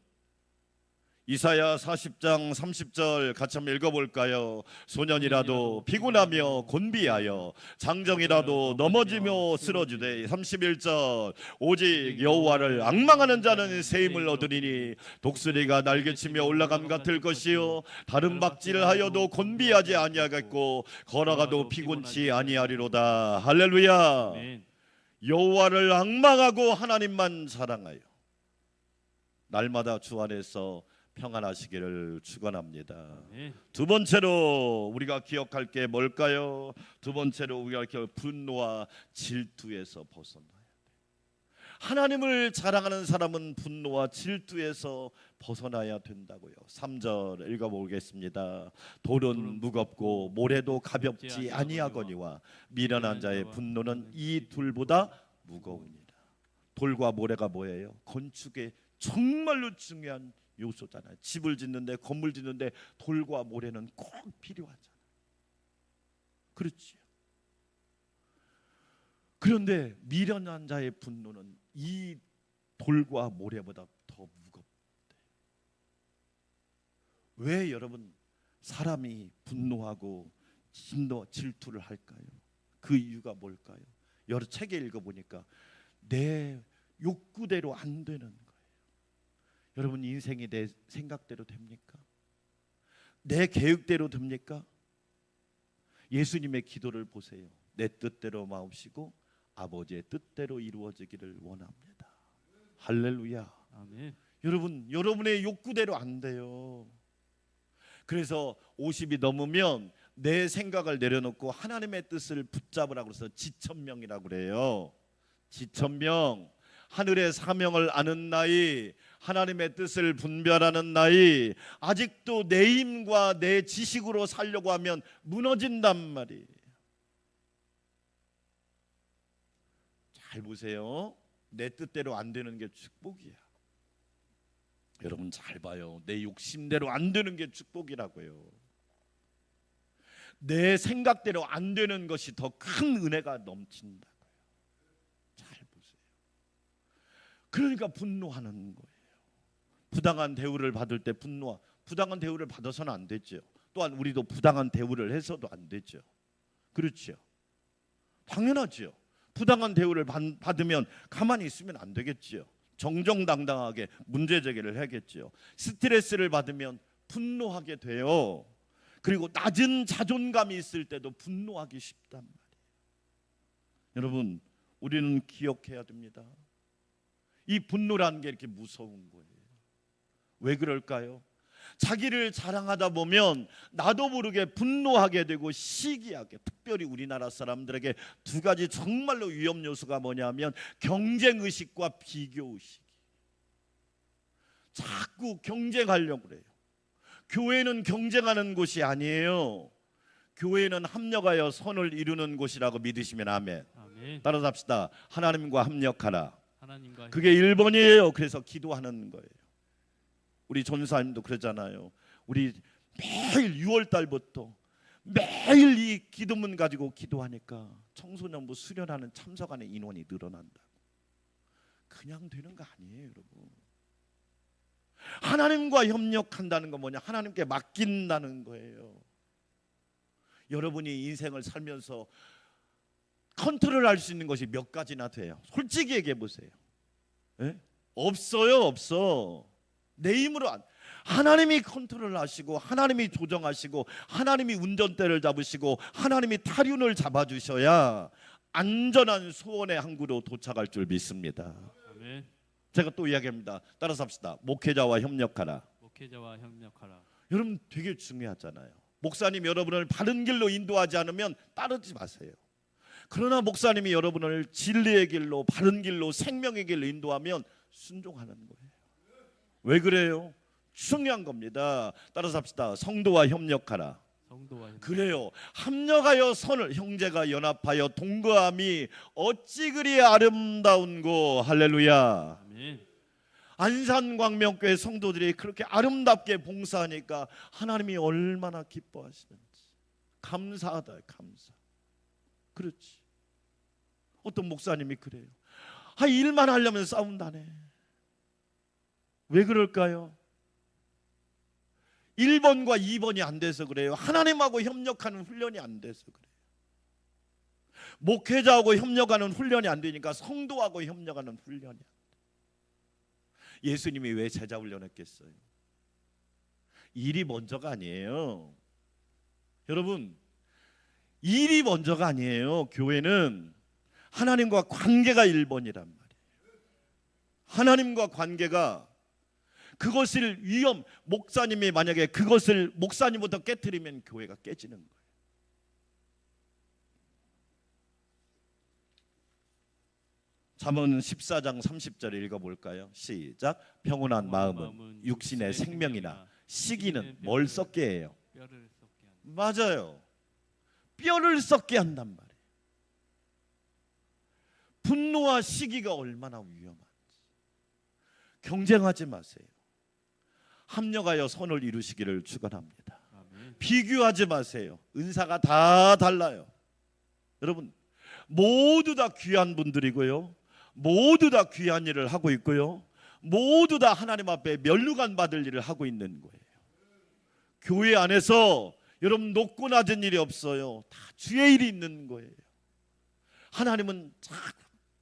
S3: 이사야 40장 30절 같이 한번 읽어볼까요? 소년이라도 피곤하며 곤비하여 장정이라도 넘어지며 쓰러지되 31절 오직 여호와를 앙망하는 자는 새 힘을 얻으리니 독수리가 날개치며 올라감 같을 것이요 다른 박질을 하여도 곤비하지 아니하겠고 걸어가도 피곤치 아니하리로다. 할렐루야.
S2: 아멘.
S3: 여호와를 앙망하고 하나님만 사랑하여 날마다 주 안에서 평안하시기를 축원합니다.
S2: 네.
S3: 두 번째로 우리가 기억할 게 뭘까요? 두 번째로 우리가 기억할 분노와 질투에서 벗어나야 돼. 하나님을 자랑하는 사람은 분노와 질투에서 벗어나야 된다고요. 3절 읽어보겠습니다. 돌은 무겁고 모래도 가볍지 아니하거니와 미련한 자의 분노는 이 둘보다 무거우니라. 돌과 모래가 뭐예요? 건축의 정말로 중요한 요소잖아요. 집을 짓는데, 건물 짓는데 돌과 모래는 꼭 필요하잖아요. 그렇지. 그런데 미련한 자의 분노는 이 돌과 모래보다 더 무겁대. 왜 여러분 사람이 분노하고 질투를 할까요? 그 이유가 뭘까요? 여러 책에 읽어보니까 내 욕구대로 안 되는 거예요. 여러분 인생이 내 생각대로 됩니까? 내 계획대로 됩니까? 예수님의 기도를 보세요. 내 뜻대로 마옵시고 아버지의 뜻대로 이루어지기를 원합니다. 할렐루야.
S2: 아멘.
S3: 여러분, 여러분의 욕구대로 안 돼요. 그래서 50이 넘으면 내 생각을 내려놓고 하나님의 뜻을 붙잡으라고 해서 지천명이라고 그래요. 지천명. 하늘의 사명을 아는 나이, 하나님의 뜻을 분별하는 나이. 아직도 내 힘과 내 지식으로 살려고 하면 무너진단 말이에요. 잘 보세요. 내 뜻대로 안 되는 게 축복이야. 여러분 잘 봐요. 내 욕심대로 안 되는 게 축복이라고요. 내 생각대로 안 되는 것이 더 큰 은혜가 넘친다고요. 잘 보세요. 그러니까 분노하는 거예요. 부당한 대우를 받을 때 부당한 대우를 받아서는 안 되죠. 또한 우리도 부당한 대우를 해서도 안 되죠. 그렇죠. 당연하죠. 부당한 대우를 받으면 가만히 있으면 안 되겠죠. 정정당당하게 문제 제기를 해야겠죠. 스트레스를 받으면 분노하게 돼요. 그리고 낮은 자존감이 있을 때도 분노하기 쉽단 말이에요. 여러분, 우리는 기억해야 됩니다. 이 분노라는 게 이렇게 무서운 거예요. 왜 그럴까요? 자기를 자랑하다 보면 나도 모르게 분노하게 되고 시기하게, 특별히 우리나라 사람들에게 두 가지 정말로 위험 요소가 뭐냐면 경쟁의식과 비교의식. 자꾸 경쟁하려고 그래요. 교회는 경쟁하는 곳이 아니에요. 교회는 합력하여 선을 이루는 곳이라고 믿으시면 아멘.
S2: 아멘.
S3: 따라서 합시다. 하나님과 합력하라.
S2: 하나님과
S3: 그게 1번이에요. 그래서 기도하는 거예요. 우리 전사님도 그러잖아요. 우리 매일 6월 달부터 매일 이 기도문 가지고 기도하니까 청소년부 수련하는 참석하는 인원이 늘어난다. 그냥 되는 거 아니에요, 여러분. 하나님과 협력한다는 건 뭐냐? 하나님께 맡긴다는 거예요. 여러분이 인생을 살면서 컨트롤할 수 있는 것이 몇 가지나 돼요. 솔직히 얘기해 보세요. 예? 없어요, 없어. 내 힘으로 하나님이 컨트롤하시고 하나님이 조정하시고 하나님이 운전대를 잡으시고 하나님이 타륜을 잡아주셔야 안전한 소원의 항구로 도착할 줄 믿습니다.
S2: 아멘.
S3: 제가 또 이야기합니다. 따라서 합시다. 목회자와 협력하라.
S2: 목회자와 협력하라.
S3: 여러분 되게 중요하잖아요. 목사님 여러분을 바른 길로 인도하지 않으면 따르지 마세요. 그러나 목사님이 여러분을 진리의 길로 바른 길로 생명의 길로 인도하면 순종하는 거예요. 왜 그래요? 중요한 겁니다. 따라서 합시다. 성도와 협력하라.
S2: 성도와 협력.
S3: 그래요. 합력하여 선을 형제가 연합하여 동거함이 어찌 그리 아름다운고. 할렐루야.
S2: 아멘.
S3: 안산광명교회 성도들이 그렇게 아름답게 봉사하니까 하나님이 얼마나 기뻐하시는지 감사하다. 감사. 그렇지. 어떤 목사님이 그래요. 일만 하려면 싸운다네. 왜 그럴까요? 1번과 2번이 안 돼서 그래요. 하나님하고 협력하는 훈련이 안 돼서 그래요. 목회자하고 협력하는 훈련이 안 되니까 성도하고 협력하는 훈련이 안 돼요. 예수님이 왜 제자 훈련했겠어요? 일이 먼저가 아니에요. 여러분, 일이 먼저가 아니에요. 교회는 하나님과 관계가 1번이란 말이에요. 하나님과 관계가 그것을 목사님이 만약에 그것을 목사님부터 깨트리면 교회가 깨지는 거예요. 잠언 14장 30절 읽어볼까요? 시작. 평온한 마음은 육신의 생명이나 시기는 뭘 썩게 해요?
S2: 뼈를 썩게 한다.
S3: 맞아요. 뼈를 썩게 한단 말이에요. 분노와 시기가 얼마나 위험한지. 경쟁하지 마세요. 합력하여 선을 이루시기를 축원합니다.
S2: 아멘.
S3: 비교하지 마세요. 은사가 다 달라요. 여러분 모두 다 귀한 분들이고요. 모두 다 귀한 일을 하고 있고요. 모두 다 하나님 앞에 면류관 받을 일을 하고 있는 거예요. 교회 안에서 여러분 높고 낮은 일이 없어요. 다 주의 일이 있는 거예요. 하나님은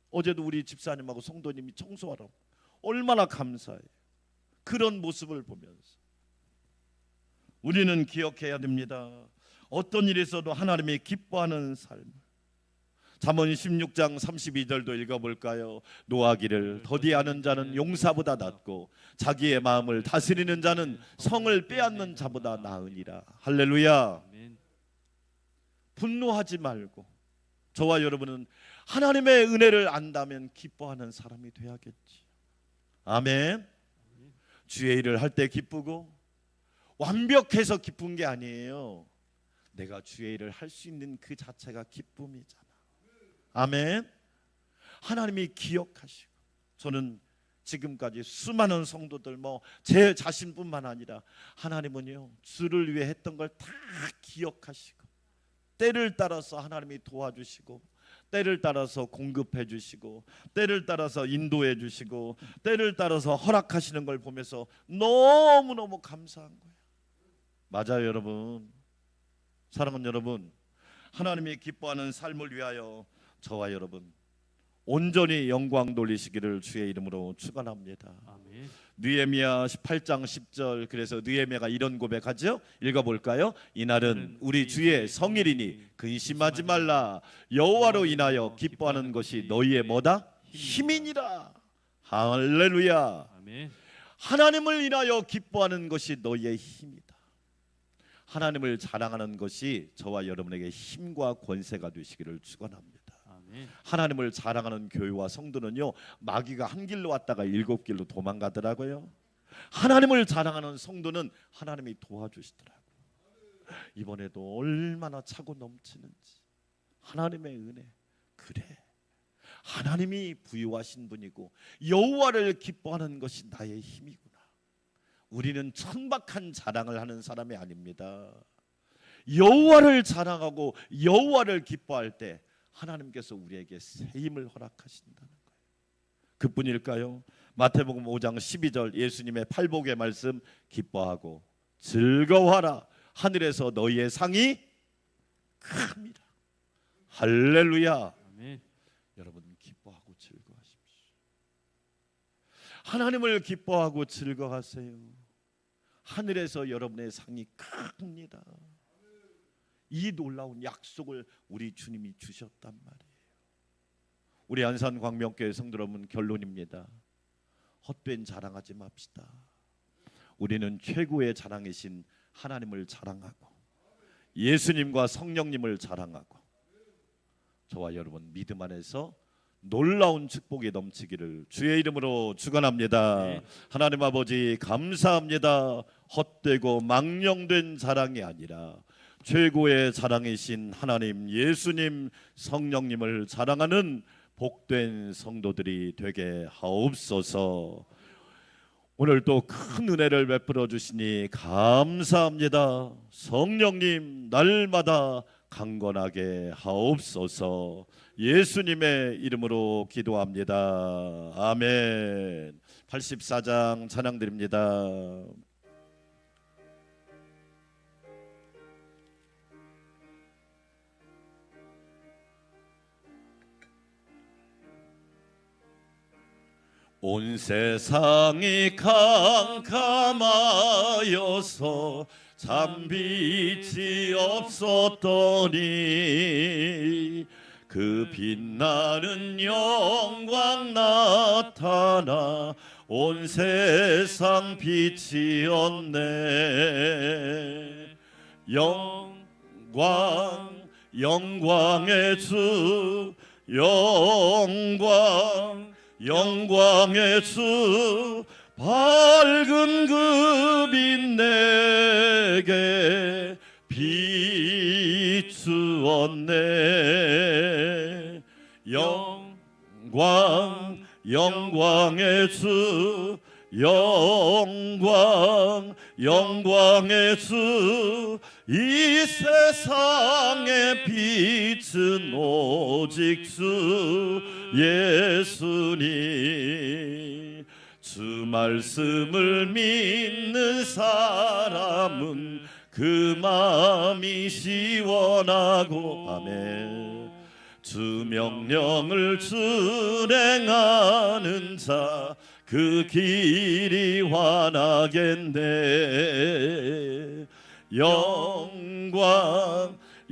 S3: 어제도 우리 집사님하고 성도님이 청소하라고 얼마나 감사해요. 그런 모습을 보면서 우리는 기억해야 됩니다. 어떤 일에서도 하나님이 기뻐하는 삶. 잠언 16장 32절도 읽어볼까요? 노하기를 더디하는 자는 용사보다 낫고 자기의 마음을 다스리는 자는 성을 빼앗는 자보다 나으니라. 할렐루야.
S2: 아멘.
S3: 분노하지 말고 저와 여러분은 하나님의 은혜를 안다면 기뻐하는 사람이 돼야겠지. 아멘. 주의 일을 할 때 기쁘고 완벽해서 기쁜 게 아니에요. 내가 주의 일을 할 수 있는 그 자체가 기쁨이잖아. 아멘. 하나님이 기억하시고 저는 지금까지 수많은 성도들 제 자신뿐만 아니라 하나님은요 주를 위해 했던 걸 다 기억하시고 때를 따라서 하나님이 도와주시고 때를 따라서 공급해 주시고 때를 따라서 인도해 주시고 때를 따라서 허락하시는 걸 보면서 너무너무 감사한 거예요. 맞아요 여러분. 사랑하는 여러분, 하나님이 기뻐하는 삶을 위하여 저와 여러분 온전히 영광 돌리시기를 주의 이름으로 축원합니다.
S2: 아멘.
S3: 느헤미야 18장 10절. 그래서 느헤미야가 이런 고백하죠. 읽어볼까요? 이날은 우리 주의 성일이니 근심하지 말라. 여호와로 인하여 기뻐하는 것이 너희의 뭐다? 힘이니라. 할렐루야.
S2: 아멘.
S3: 하나님을 인하여 기뻐하는 것이 너희의 힘이다. 하나님을 자랑하는 것이 저와 여러분에게 힘과 권세가 되시기를 축원합니다.
S2: 아멘.
S3: 하나님을 자랑하는 교회와 성도는요 마귀가 한 길로 왔다가 7길로 도망가더라고요. 하나님을 자랑하는 성도는 하나님이 도와주시더라고요. 이번에도 얼마나 차고 넘치는지. 하나님의 은혜. 그래, 하나님이 부유하신 분이고 여호와를 기뻐하는 것이 나의 힘이구나. 우리는 천박한 자랑을 하는 사람이 아닙니다. 여호와를 자랑하고 여호와를 기뻐할 때 하나님께서 우리에게 새 힘을 허락하신다는 거예요. 그뿐일까요? 마태복음 5장 12절 예수님의 팔복의 말씀, 기뻐하고 즐거워하라. 하늘에서 너희의 상이 큽니다. 할렐루야.
S2: 아멘.
S3: 여러분 기뻐하고 즐거워하십시오. 하나님을 기뻐하고 즐거워하세요. 하늘에서 여러분의 상이 큽니다. 이 놀라운 약속을 우리 주님이 주셨단 말이에요. 우리 안산 광명교회 성도 여러분, 결론입니다. 헛된 자랑하지 맙시다. 우리는 최고의 자랑이신 하나님을 자랑하고 예수님과 성령님을 자랑하고 저와 여러분 믿음 안에서 놀라운 축복이 넘치기를 주의 이름으로 축원합니다.
S2: 네.
S3: 하나님 아버지 감사합니다. 헛되고 망령된 자랑이 아니라 최고의 자랑이신 하나님 예수님 성령님을 자랑하는 복된 성도들이 되게 하옵소서. 오늘 또 큰 은혜를 베풀어 주시니 감사합니다. 성령님 날마다 강건하게 하옵소서. 예수님의 이름으로 기도합니다. 아멘. 84장 찬양 드립니다. 온 세상이 캄캄하여서 잠빛이 없었더니 그 빛나는 영광 나타나 온 세상 빛이었네. 영광의 주 영광의 주 밝은 그 빛 내게 비추었네. 영광의 주 영광의 주 이 세상의 빛은 오직 주 예수님. 주 말씀을 믿는 사람은 그 마음이 시원하고 아멘. 주 명령을 준행하는 자 그 길이 환하겠네.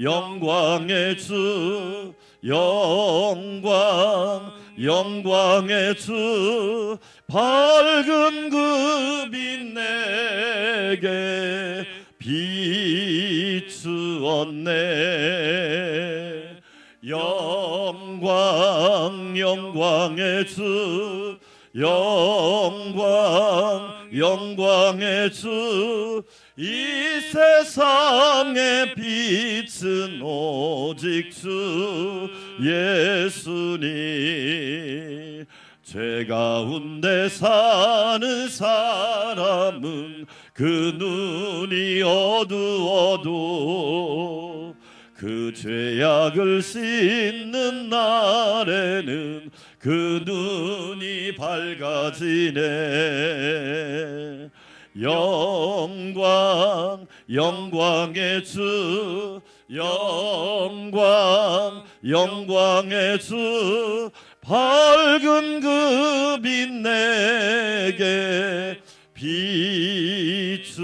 S3: 영광의 주 영광의 주 밝은 그 빛 내게 비추었네. 영광의 주 영광의 주 이 세상의 빛은 오직 주 예수님. 죄 가운데 사는 사람은 그 눈이 어두워도 그 죄악을 씻는 날에는 그 눈이 밝아지네. 영광의 주 영광의 주 밝은 그 빛 내게 비추었네.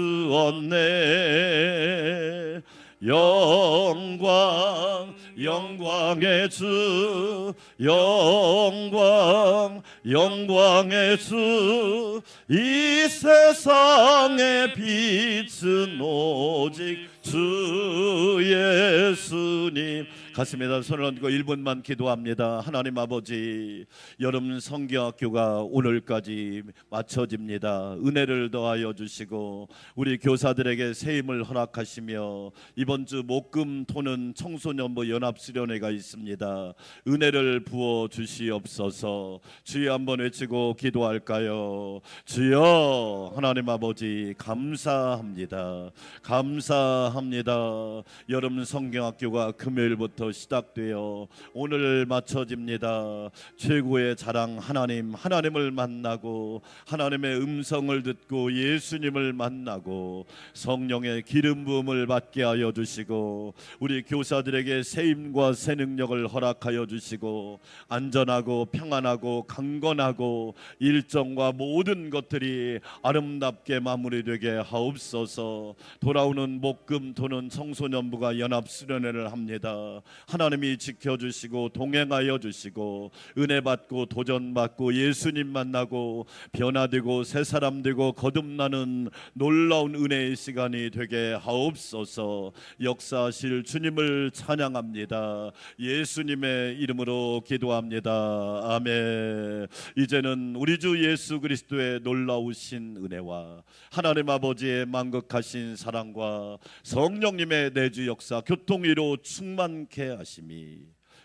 S3: 영광의 주 영광의 주 이 세상의 빛은 오직 주 예수님. 가슴에다 손을 얹고 1분만 기도합니다. 하나님 아버지, 여러분 성경학교가 오늘까지 마쳐집니다. 은혜를 더하여 주시고 우리 교사들에게 새 힘을 허락하시며 이번 주 목금토는 청소년부 연합수련회가 있습니다. 은혜를 부어 주시옵소서. 주여 한번 외치고 기도할까요? 주여 하나님 아버지 감사합니다. 여러분 성경학교가 금요일 일요일부터 시작되어 오늘 마쳐집니다. 최고의 자랑 하나님을 만나고 하나님의 음성을 듣고 예수님을 만나고 성령의 기름 부음을 받게 하여 주시고 우리 교사들에게 새 힘과 새 능력을 허락하여 주시고 안전하고 평안하고 강건하고 일정과 모든 것들이 아름답게 마무리되게 하옵소서. 돌아오는 목금 토는 청소년부가 연합 수련회를 합니다. 하나님이 지켜주시고 동행하여 주시고 은혜 받고 도전 받고 예수님 만나고 변화되고 새 사람 되고 거듭나는 놀라운 은혜의 시간이 되게 하옵소서. 역사하실 주님을 찬양합니다. 예수님의 이름으로 기도합니다. 아멘. 이제는 우리 주 예수 그리스도의 놀라우신 은혜와 하나님 아버지의 만극하신 사랑과 성령님의 내주 역사 교통위로 충만케 하심이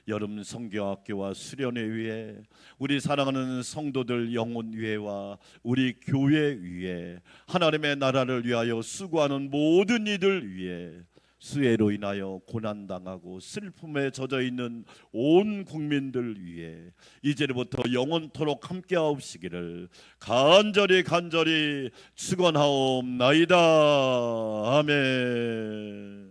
S3: 여름 성경학교와 수련회 위에 우리 사랑하는 성도들 영혼 위에와 우리 교회 위에 하나님의 나라를 위하여 수고하는 모든 이들 위에 수해로 인하여 고난당하고 슬픔에 젖어있는 온 국민들 위해 이제부터 영원토록 함께하옵시기를 간절히 축원하옵나이다. 아멘.